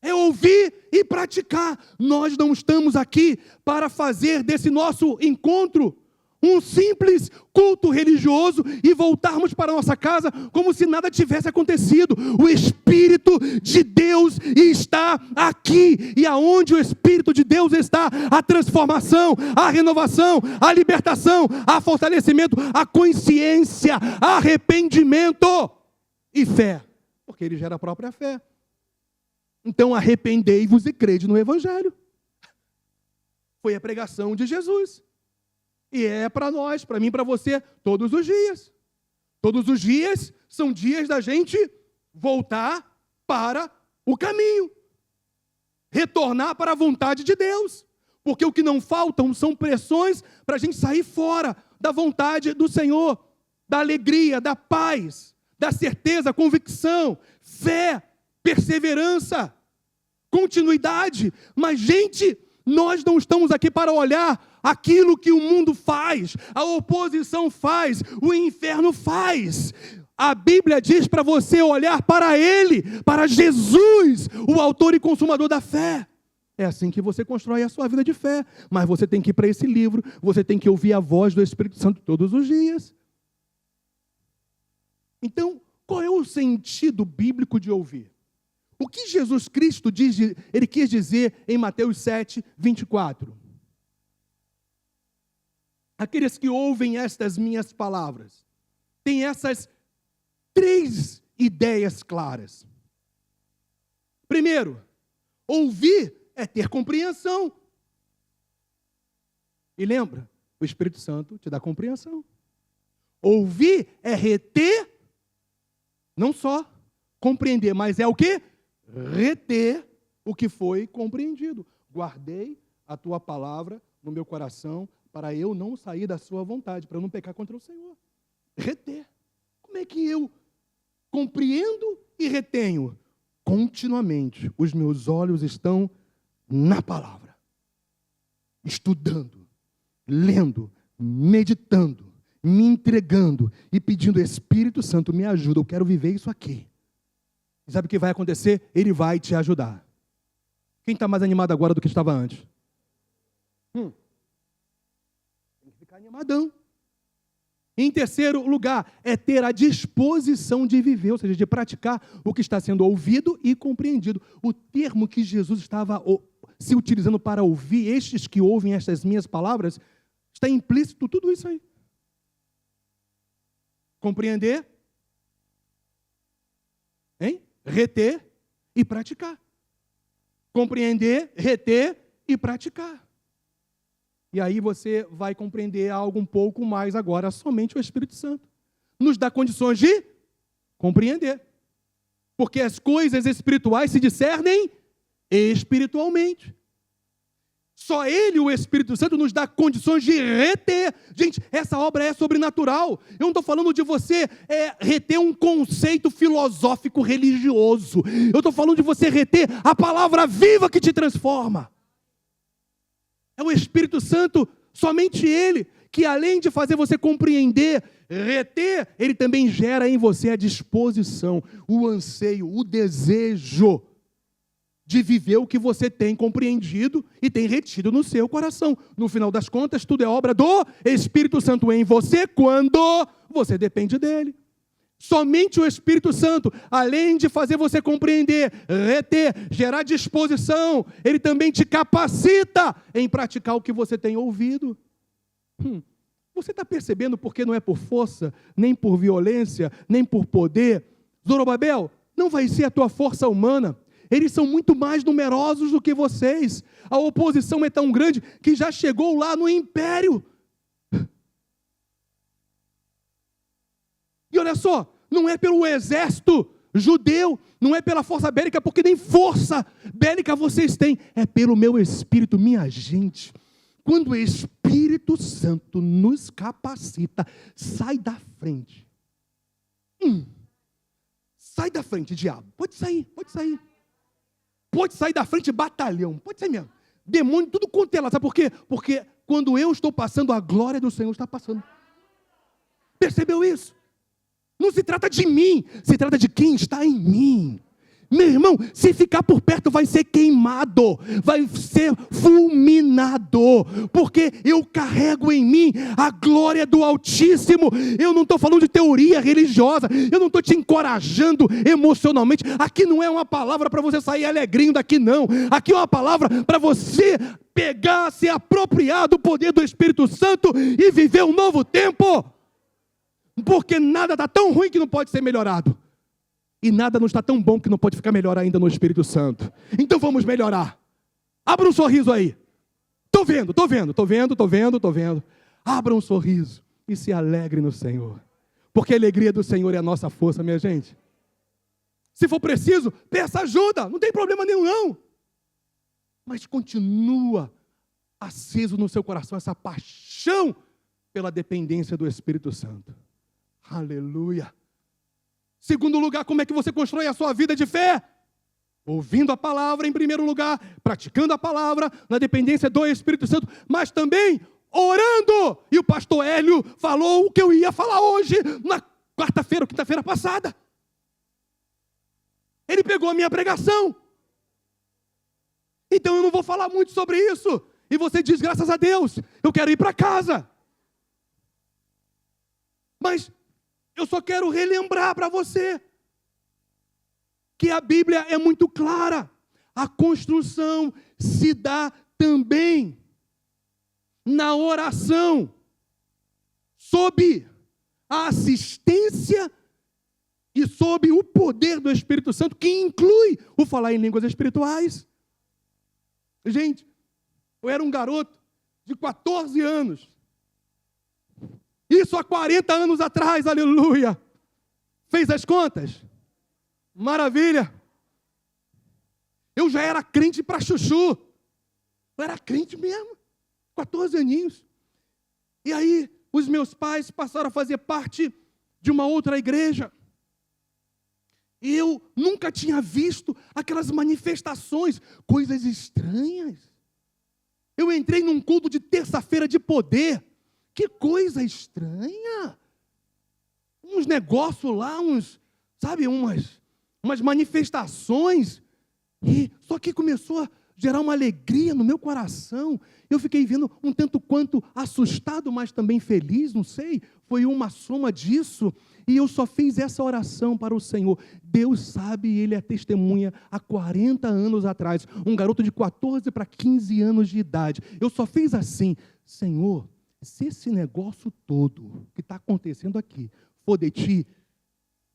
É ouvir e praticar. Nós não estamos aqui para fazer desse nosso encontro um simples culto religioso e voltarmos para a nossa casa como se nada tivesse acontecido. O Espírito de Deus está aqui. E aonde o Espírito de Deus está, a transformação, a renovação, a libertação, a fortalecimento, a consciência, arrependimento e fé. Porque Ele gera a própria fé. Então arrependei-vos e crede no Evangelho. Foi a pregação de Jesus. E é para nós, para mim, para você, todos os dias. Todos os dias são dias da gente voltar para o caminho. retornar para a vontade de Deus. Porque o que não faltam são pressões para a gente sair fora da vontade do Senhor, da alegria, da paz, da certeza, convicção, fé, perseverança, continuidade. Mas, gente, nós não estamos aqui para olhar aquilo que o mundo faz, a oposição faz, o inferno faz. A Bíblia diz para você olhar para Ele, para Jesus, o autor e consumador da fé. É assim que você constrói a sua vida de fé. Mas você tem que ir para esse livro, você tem que ouvir a voz do Espírito Santo todos os dias. Então, qual é o sentido bíblico de ouvir? O que Jesus Cristo diz, ele quis dizer em Mateus 7, 24? Aqueles que ouvem estas minhas palavras têm essas 3 ideias claras. Primeiro, ouvir é ter compreensão. E lembra, o Espírito Santo te dá compreensão. Ouvir é reter, não só compreender, mas é o quê? Reter o que foi compreendido. Guardei a tua palavra no meu coração para eu não sair da sua vontade, para eu não pecar contra o Senhor. Reter. Como é que eu compreendo e retenho? Continuamente, os meus olhos estão na palavra, estudando, lendo, meditando, me entregando e pedindo, Espírito Santo, me ajuda, eu quero viver isso aqui. E sabe o que vai acontecer? Ele vai te ajudar. Quem está mais animado agora do que estava antes? Tem que ficar animadão. Em terceiro lugar, é ter a disposição de viver, ou seja, de praticar o que está sendo ouvido e compreendido. O termo que Jesus estava se utilizando para ouvir, estes que ouvem estas minhas palavras, está implícito tudo isso aí. Compreender, reter e praticar. Compreender, reter e praticar. E aí você vai compreender algo um pouco mais agora, somente o Espírito Santo nos dá condições de compreender. Porque as coisas espirituais se discernem espiritualmente. Só Ele, o Espírito Santo, nos dá condições de reter. Gente, essa obra é sobrenatural. Eu não estou falando de você reter um conceito filosófico religioso. Eu estou falando de você reter a palavra viva que te transforma. É o Espírito Santo, somente Ele, que além de fazer você compreender, reter, Ele também gera em você a disposição, o anseio, o desejo de viver o que você tem compreendido e tem retido no seu coração. No final das contas, tudo é obra do Espírito Santo em você quando você depende dele. Somente o Espírito Santo, além de fazer você compreender, reter, gerar disposição, ele também te capacita em praticar o que você tem ouvido. Você está percebendo porque não é por força, nem por violência, nem por poder? Zorobabel, não vai ser a tua força humana. Eles são muito mais numerosos do que vocês. A oposição é tão grande que já chegou lá no império. E olha só, não é pelo exército judeu, não é pela força bélica, porque nem força bélica vocês têm. É pelo meu Espírito, minha gente. Quando o Espírito Santo nos capacita, sai da frente. Sai da frente, diabo. Pode sair, pode sair. Pode sair da frente, batalhão. Pode sair mesmo. Demônio, tudo quanto é lá. Sabe por quê? Porque quando eu estou passando, a glória do Senhor está passando. Percebeu isso? Não se trata de mim, se trata de quem está em mim. Meu irmão, se ficar por perto vai ser queimado, vai ser fulminado, porque eu carrego em mim a glória do Altíssimo. Eu não estou falando de teoria religiosa, eu não estou te encorajando emocionalmente. Aqui não é uma palavra para você sair alegrinho daqui, não. Aqui é uma palavra para você pegar, se apropriar do poder do Espírito Santo e viver um novo tempo. Porque nada está tão ruim que não pode ser melhorado. E nada não está tão bom que não pode ficar melhor ainda no Espírito Santo. Então vamos melhorar. Abra um sorriso aí. Estou vendo. Abra um sorriso e se alegre no Senhor. Porque a alegria do Senhor é a nossa força, minha gente. Se for preciso, peça ajuda. Não tem problema nenhum, não. mas continua aceso no seu coração essa paixão pela dependência do Espírito Santo. Aleluia. Segundo lugar, como é que você constrói a sua vida de fé? Ouvindo a palavra em primeiro lugar, praticando a palavra na dependência do Espírito Santo, mas também orando. E o pastor Hélio falou o que eu ia falar hoje, na quarta-feira ou quinta-feira passada. Ele pegou a minha pregação. Então eu não vou falar muito sobre isso. E você diz, graças a Deus, eu quero ir para casa. Mas eu só quero relembrar para você que a Bíblia é muito clara. A construção se dá também na oração, sob a assistência e sob o poder do Espírito Santo, que inclui o falar em línguas espirituais. Gente, eu era um garoto de 14 anos. Isso há 40 anos atrás, aleluia. Fez as contas? Maravilha. Eu já era crente para chuchu. Eu era crente mesmo. 14 aninhos. E aí, os meus pais passaram a fazer parte de uma outra igreja. E eu nunca tinha visto aquelas manifestações, coisas estranhas. Eu entrei num culto de terça-feira de poder. Que coisa estranha. Uns negócios lá, umas manifestações. E só que começou a gerar uma alegria no meu coração. Eu fiquei vendo um tanto quanto assustado, mas também feliz, não sei. Foi uma soma disso. E eu só fiz essa oração para o Senhor. Deus sabe, Ele é testemunha. Há 40 anos atrás, um garoto de 14 para 15 anos de idade. Eu só fiz assim: Senhor, se esse negócio todo que está acontecendo aqui for de Ti,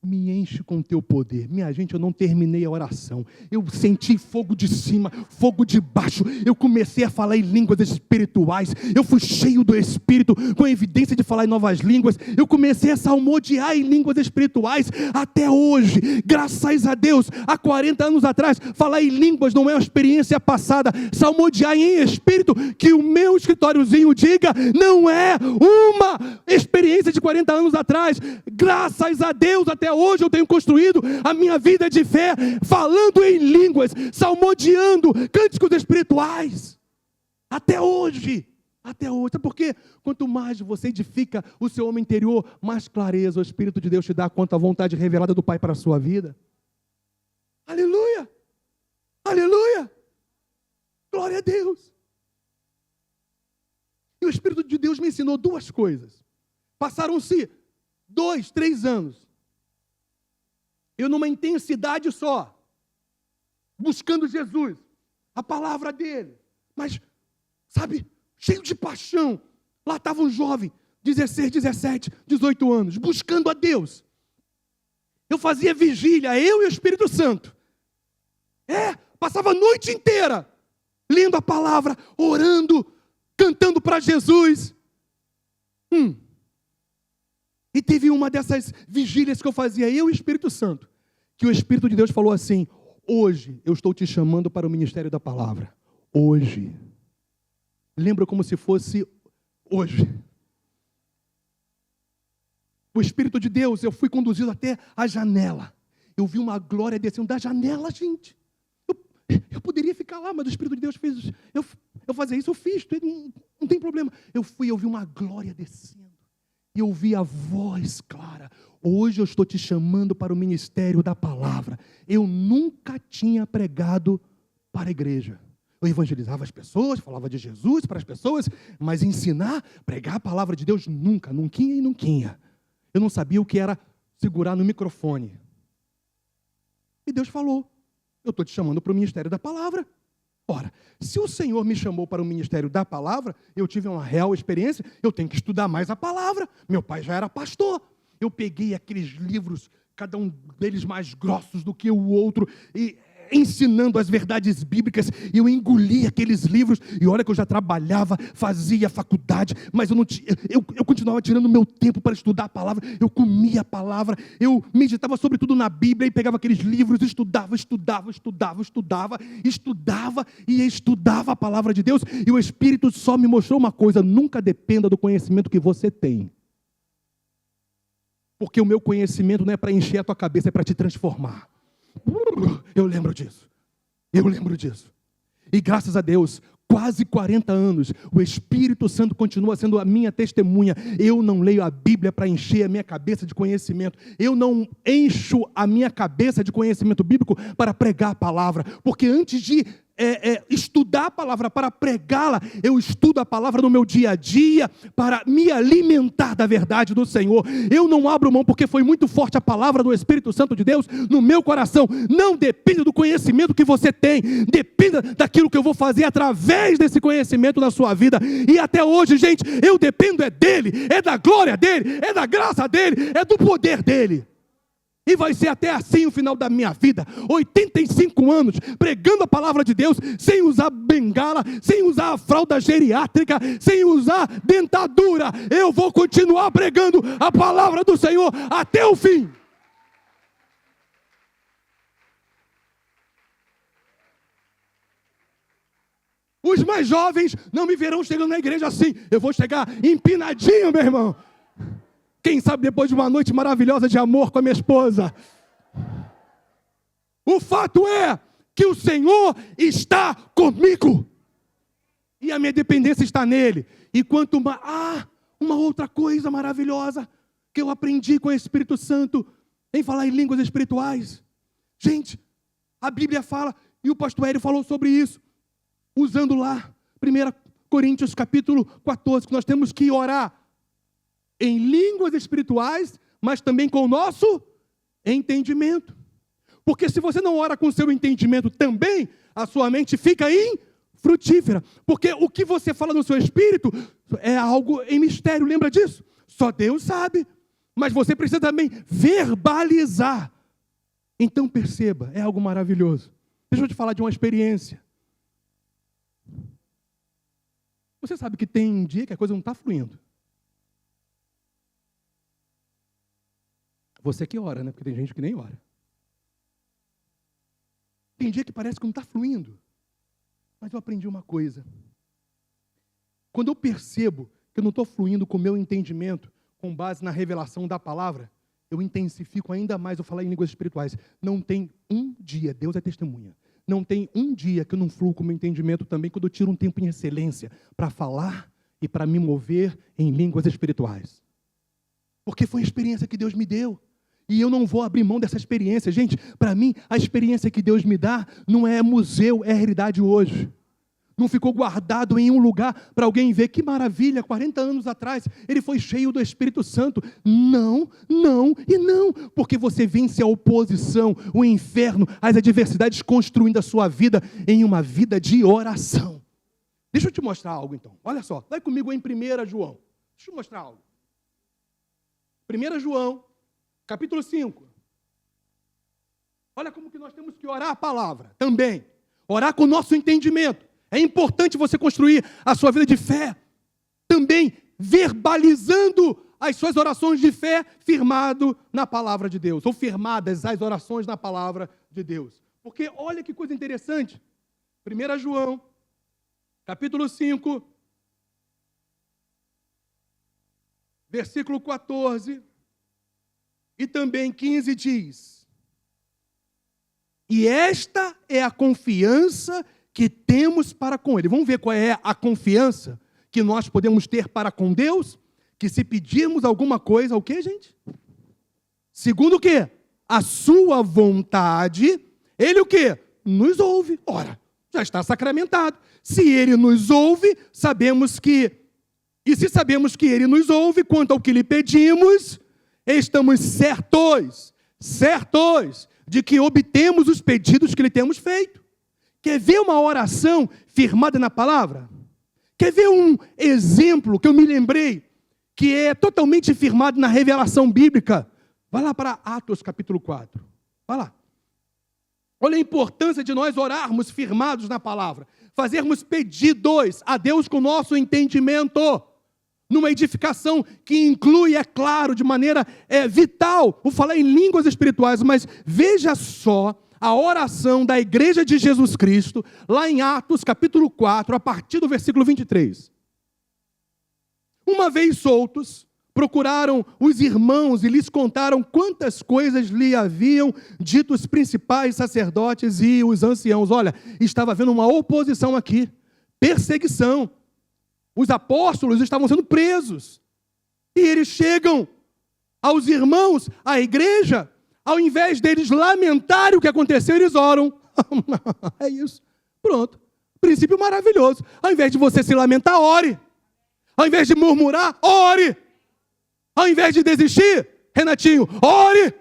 me enche com Teu poder. Minha gente, eu não terminei a oração. Eu senti fogo de cima, fogo de baixo. Eu comecei a falar em línguas espirituais. Eu fui cheio do Espírito, com evidência de falar em novas línguas. Eu comecei a salmodiar em línguas espirituais. Até hoje, graças a Deus, há 40 anos atrás, falar em línguas não é uma experiência passada. Salmodiar em espírito, que o meu escritóriozinho diga, não é uma experiência de 40 anos atrás. Graças a Deus, até hoje eu tenho construído a minha vida de fé, falando em línguas, salmodiando cânticos espirituais. Até hoje. Sabe por quê? Quanto mais você edifica o seu homem interior, mais clareza o Espírito de Deus te dá quanto à vontade revelada do Pai para a sua vida. Aleluia! Aleluia! Glória a Deus! E o Espírito de Deus me ensinou duas coisas. Passaram-se 2, 3 anos. Eu numa intensidade só, buscando Jesus, a palavra dele, mas, cheio de paixão. Lá estava um jovem, 16, 17, 18 anos, buscando a Deus. Eu fazia vigília, eu e o Espírito Santo. Passava a noite inteira, lendo a palavra, orando, cantando para Jesus. E teve uma dessas vigílias que eu fazia, eu e o Espírito Santo, que o Espírito de Deus falou assim: hoje eu estou te chamando para o ministério da palavra. Hoje. Lembra como se fosse hoje. O Espírito de Deus, eu fui conduzido até a janela. Eu vi uma glória descendo da janela, gente. Eu poderia ficar lá, mas o Espírito de Deus fez. Eu fazer isso, eu fiz, não tem problema. Eu vi uma glória descendo. E eu ouvi a voz clara: hoje eu estou te chamando para o ministério da palavra. Eu nunca tinha pregado para a igreja. Eu evangelizava as pessoas, falava de Jesus para as pessoas, mas ensinar, pregar a palavra de Deus, nunca. Eu não sabia o que era segurar no microfone. E Deus falou: eu estou te chamando para o ministério da palavra. Ora, se o Senhor me chamou para o ministério da palavra, eu tive uma real experiência, eu tenho que estudar mais a palavra. Meu pai já era pastor. Eu peguei aqueles livros, cada um deles mais grossos do que o outro, e ensinando as verdades bíblicas, e eu engolia aqueles livros, e olha que eu já trabalhava, fazia faculdade, mas eu continuava tirando meu tempo para estudar a palavra, eu comia a palavra, eu meditava sobretudo na Bíblia, e pegava aqueles livros, estudava e estudava a palavra de Deus, e o Espírito só me mostrou uma coisa: nunca dependa do conhecimento que você tem, porque o meu conhecimento não é para encher a tua cabeça, é para te transformar. Eu lembro disso. E graças a Deus, quase 40 anos, o Espírito Santo continua sendo a minha testemunha. Eu não leio a Bíblia para encher a minha cabeça de conhecimento. Eu não encho a minha cabeça de conhecimento bíblico para pregar a palavra. Porque antes de estudar a palavra para pregá-la, eu estudo a palavra no meu dia a dia para me alimentar da verdade do Senhor. Eu não abro mão porque foi muito forte a palavra do Espírito Santo de Deus no meu coração. Não dependa do conhecimento que você tem, dependa daquilo que eu vou fazer através desse conhecimento na sua vida. E até hoje, gente, eu dependo dele, é da glória dele, é da graça dele, é do poder dele. E vai ser até assim o final da minha vida, 85 anos, pregando a palavra de Deus, sem usar bengala, sem usar a fralda geriátrica, sem usar dentadura. Eu vou continuar pregando a palavra do Senhor até o fim. Os mais jovens não me verão chegando na igreja assim. Eu vou chegar empinadinho, meu irmão. Quem sabe depois de uma noite maravilhosa de amor com a minha esposa. O fato é que o Senhor está comigo. E a minha dependência está nele. E quanto mais... uma outra coisa maravilhosa que eu aprendi com o Espírito Santo em falar em línguas espirituais. Gente, a Bíblia fala, e o pastor Hélio falou sobre isso, usando lá, 1 Coríntios capítulo 14, que nós temos que orar em línguas espirituais, mas também com o nosso entendimento. Porque se você não ora com o seu entendimento também, a sua mente fica infrutífera. Porque o que você fala no seu espírito é algo em mistério, lembra disso? Só Deus sabe. Mas você precisa também verbalizar. Então perceba, é algo maravilhoso. Deixa eu te falar de uma experiência. Você sabe que tem um dia que a coisa não está fluindo. Você que ora, né? Porque tem gente que nem ora. Tem dia que parece que não está fluindo. Mas eu aprendi uma coisa. Quando eu percebo que eu não estou fluindo com o meu entendimento, com base na revelação da palavra, eu intensifico ainda mais o falar em línguas espirituais. Não tem um dia, Deus é testemunha, não tem um dia que eu não fluo com o meu entendimento também, quando eu tiro um tempo em excelência para falar e para me mover em línguas espirituais. Porque foi a experiência que Deus me deu. E eu não vou abrir mão dessa experiência. Gente, para mim, a experiência que Deus me dá não é museu, é realidade hoje. Não ficou guardado em um lugar para alguém ver. Que maravilha, 40 anos atrás, ele foi cheio do Espírito Santo. Não, não e não. Porque você vence a oposição, o inferno, as adversidades, construindo a sua vida em uma vida de oração. Deixa eu te mostrar algo então. Olha só, vai comigo em 1 João. Deixa eu mostrar algo. 1 João, capítulo 5. Olha como que nós temos que orar a palavra também. Orar com o nosso entendimento. É importante você construir a sua vida de fé. Também verbalizando as suas orações de fé firmado na palavra de Deus. Ou firmadas as orações na palavra de Deus. Porque olha que coisa interessante. 1 João, capítulo 5, versículo 14... e também 15 diz: e esta é a confiança que temos para com Ele. Vamos ver qual é a confiança que nós podemos ter para com Deus? Que se pedirmos alguma coisa, o quê, gente? Segundo o quê? A sua vontade, Ele o quê? Nos ouve. Ora, já está sacramentado. Se Ele nos ouve, sabemos que... E se sabemos que Ele nos ouve, quanto ao que lhe pedimos... estamos certos de que obtemos os pedidos que lhe temos feito. Quer ver uma oração firmada na palavra? Quer ver um exemplo que eu me lembrei, que é totalmente firmado na revelação bíblica? Vai lá para Atos capítulo 4. Vai lá. Olha a importância de nós orarmos firmados na palavra, fazermos pedidos a Deus com o nosso entendimento, numa edificação que inclui, é claro, de maneira vital, vou falar em línguas espirituais, mas veja só a oração da igreja de Jesus Cristo, lá em Atos capítulo 4, a partir do versículo 23. Uma vez soltos, procuraram os irmãos e lhes contaram quantas coisas lhe haviam dito os principais sacerdotes e os anciãos. Olha, estava havendo uma oposição aqui, perseguição. Os apóstolos estavam sendo presos. E eles chegam aos irmãos, à igreja, ao invés deles lamentarem o que aconteceu, eles oram. É isso. Pronto. Princípio maravilhoso. Ao invés de você se lamentar, ore. Ao invés de murmurar, ore. Ao invés de desistir, Renatinho, ore.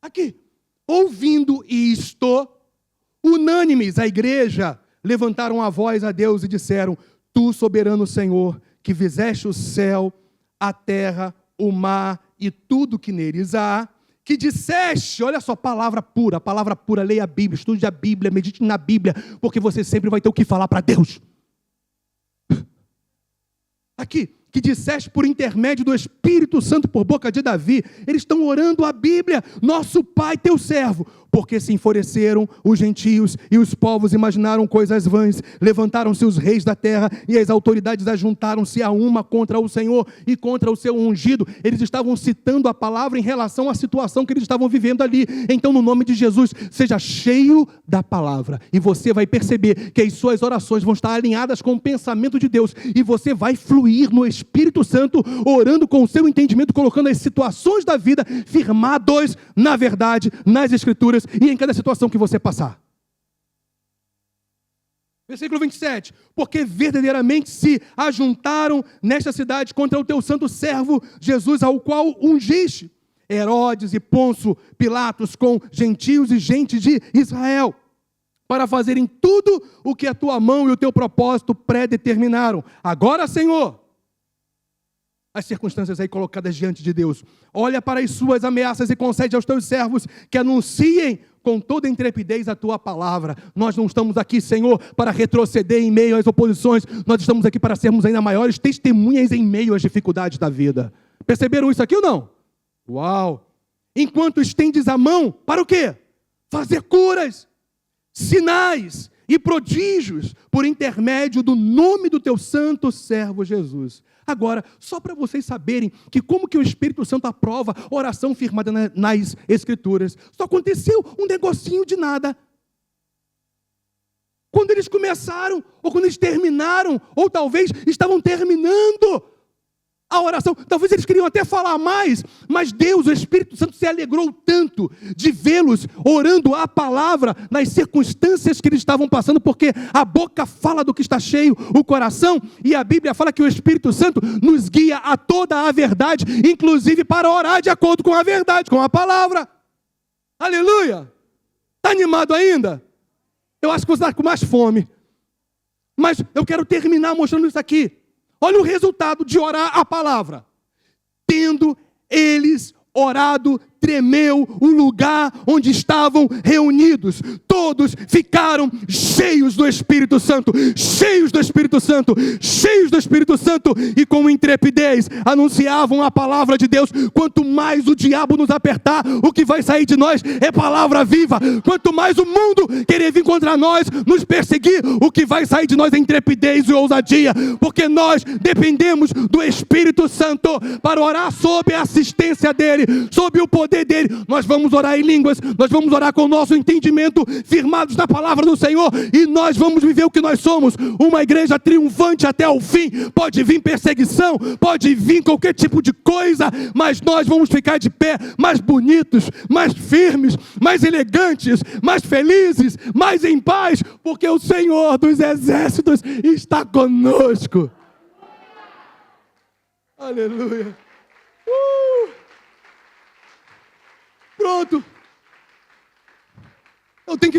Aqui, ouvindo isto, unânimes, a igreja, levantaram a voz a Deus e disseram: Tu, soberano Senhor, que fizeste o céu, a terra, o mar e tudo que neles há, que disseste, olha só, palavra pura, leia a Bíblia, estude a Bíblia, medite na Bíblia, porque você sempre vai ter o que falar para Deus. Aqui, que disseste por intermédio do Espírito Santo por boca de Davi, eles estão orando a Bíblia, nosso Pai, teu servo, porque se enfureceram os gentios e os povos imaginaram coisas vãs, levantaram-se os reis da terra e as autoridades ajuntaram-se a uma contra o Senhor e contra o seu ungido. Eles estavam citando a palavra em relação à situação que eles estavam vivendo ali. Então, no nome de Jesus, seja cheio da palavra e você vai perceber que as suas orações vão estar alinhadas com o pensamento de Deus e você vai fluir no Espírito Santo, orando com o seu entendimento, colocando as situações da vida firmados na verdade, nas Escrituras e em cada situação que você passar. Versículo 27. Porque verdadeiramente se ajuntaram nesta cidade contra o teu santo servo Jesus, ao qual ungiste Herodes e Pôncio Pilatos com gentios e gente de Israel, para fazerem tudo o que a tua mão e o teu propósito predeterminaram. Agora, Senhor, as circunstâncias aí colocadas diante de Deus, olha para as suas ameaças e concede aos teus servos que anunciem com toda intrepidez a tua palavra. Nós não estamos aqui, Senhor, para retroceder em meio às oposições, nós estamos aqui para sermos ainda maiores testemunhas em meio às dificuldades da vida. Perceberam isso aqui ou não? Uau! Enquanto estendes a mão, para o quê? Fazer curas, sinais e prodígios por intermédio do nome do teu santo servo Jesus. Agora, só para vocês saberem que como que o Espírito Santo aprova oração firmada nas Escrituras, só aconteceu um negocinho de nada. Quando eles começaram, ou quando eles terminaram, ou talvez estavam terminando a oração, talvez eles queriam até falar mais, mas Deus, o Espírito Santo, se alegrou tanto de vê-los orando a palavra nas circunstâncias que eles estavam passando, porque a boca fala do que está cheio, o coração, e a Bíblia fala que o Espírito Santo nos guia a toda a verdade, inclusive para orar de acordo com a verdade, com a palavra. Aleluia! Está animado ainda? Eu acho que você está com mais fome, mas eu quero terminar mostrando isso aqui. Olha o resultado de orar a palavra. Tendo eles orado, tremeu o lugar onde estavam reunidos. Todos ficaram cheios do Espírito Santo, cheios do Espírito Santo, cheios do Espírito Santo, e com intrepidez anunciavam a palavra de Deus. Quanto mais o diabo nos apertar, o que vai sair de nós é palavra viva. Quanto mais o mundo querer vir contra nós, nos perseguir, o que vai sair de nós é intrepidez e ousadia, porque nós dependemos do Espírito Santo para orar sob a assistência dele, sob o poder dele. Nós vamos orar em línguas, nós vamos orar com o nosso entendimento firmados na palavra do Senhor, e nós vamos viver o que nós somos, uma igreja triunfante até o fim. Pode vir perseguição, pode vir qualquer tipo de coisa, mas nós vamos ficar de pé, mais bonitos, mais firmes, mais elegantes, mais felizes, mais em paz, porque o Senhor dos exércitos está conosco. Aleluia. Pronto. Eu tenho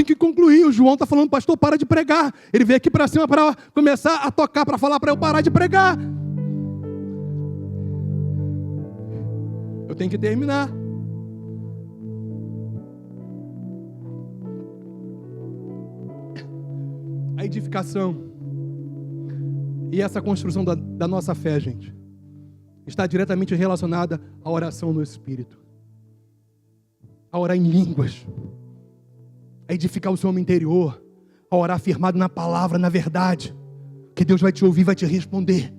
que concluir. O João está falando: pastor, para de pregar. Ele veio aqui para cima para começar a tocar, para falar para eu parar de pregar. Eu tenho que terminar. A edificação e essa construção da nossa fé, gente, está diretamente relacionada à oração no Espírito. A orar em línguas, a edificar o seu homem interior, a orar firmado na palavra, na verdade, que Deus vai te ouvir, vai te responder.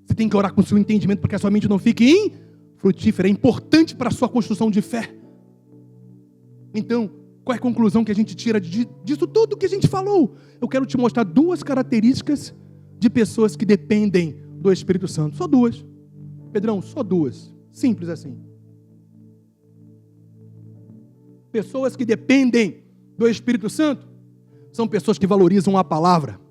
Você tem que orar com o seu entendimento, para que a sua mente não fique infrutífera. É importante para a sua construção de fé. Então, qual é a conclusão que a gente tira disso tudo que a gente falou? Eu quero te mostrar 2 características de pessoas que dependem do Espírito Santo. Só 2. Pedrão, só 2. Simples assim. Pessoas que dependem do Espírito Santo são pessoas que valorizam a palavra,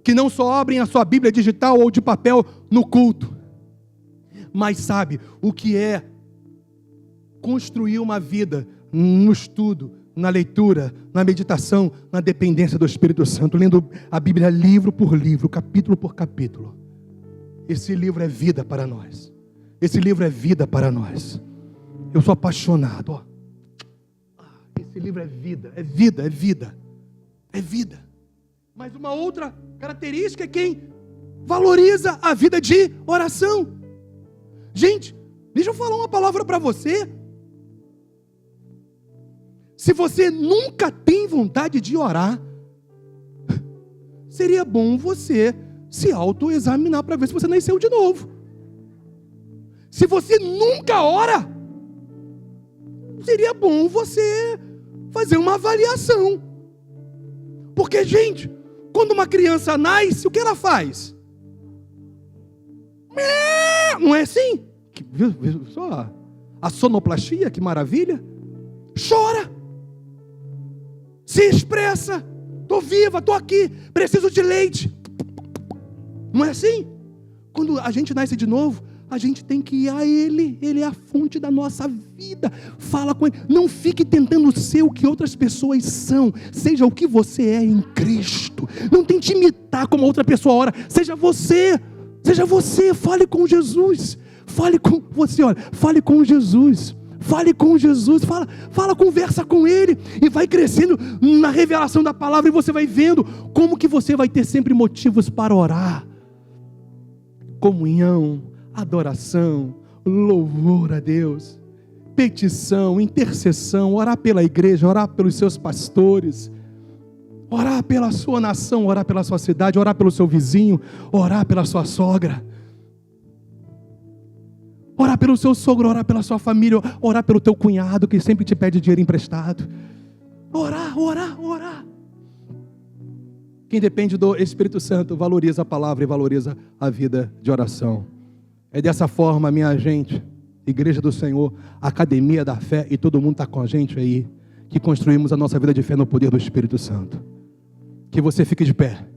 que não só abrem a sua Bíblia digital ou de papel no culto, mas sabe o que é construir uma vida no estudo, na leitura, na meditação, na dependência do Espírito Santo, lendo a Bíblia livro por livro, capítulo por capítulo. Esse livro é vida para nós. Esse livro é vida para nós. Eu sou apaixonado, ó. Esse livro é vida, é vida, é vida, é vida. Mas uma outra característica é quem valoriza a vida de oração. Gente, deixa eu falar uma palavra para você. Se você nunca tem vontade de orar, seria bom você se autoexaminar para ver se você nasceu de novo. Se você nunca ora, seria bom você fazer uma avaliação. Porque, gente, quando uma criança nasce, o que ela faz? Não é assim? Viu só a sonoplastia, que maravilha? Chora, se expressa, estou viva, estou aqui, preciso de leite. Não é assim? Quando a gente nasce de novo, a gente tem que ir a Ele. Ele é a fonte da nossa vida. Fala com Ele. Não fique tentando ser o que outras pessoas são. Seja o que você é em Cristo. Não tente imitar como outra pessoa ora. Seja você. Seja você. Fale com Jesus. Fale com você. Olha, fale com Jesus. Fale com Jesus. Fala, conversa com Ele. E vai crescendo na revelação da palavra. E você vai vendo como que você vai ter sempre motivos para orar. Comunhão, adoração, louvor a Deus, petição, intercessão, orar pela igreja, orar pelos seus pastores, orar pela sua nação, orar pela sua cidade, orar pelo seu vizinho, orar pela sua sogra, orar pelo seu sogro, orar pela sua família, orar pelo teu cunhado que sempre te pede dinheiro emprestado. Orar. Quem depende do Espírito Santo valoriza a palavra e valoriza a vida de oração. É dessa forma, minha gente, Igreja do Senhor, Academia da Fé, e todo mundo está com a gente aí, que construímos a nossa vida de fé no poder do Espírito Santo. Que você fique de pé.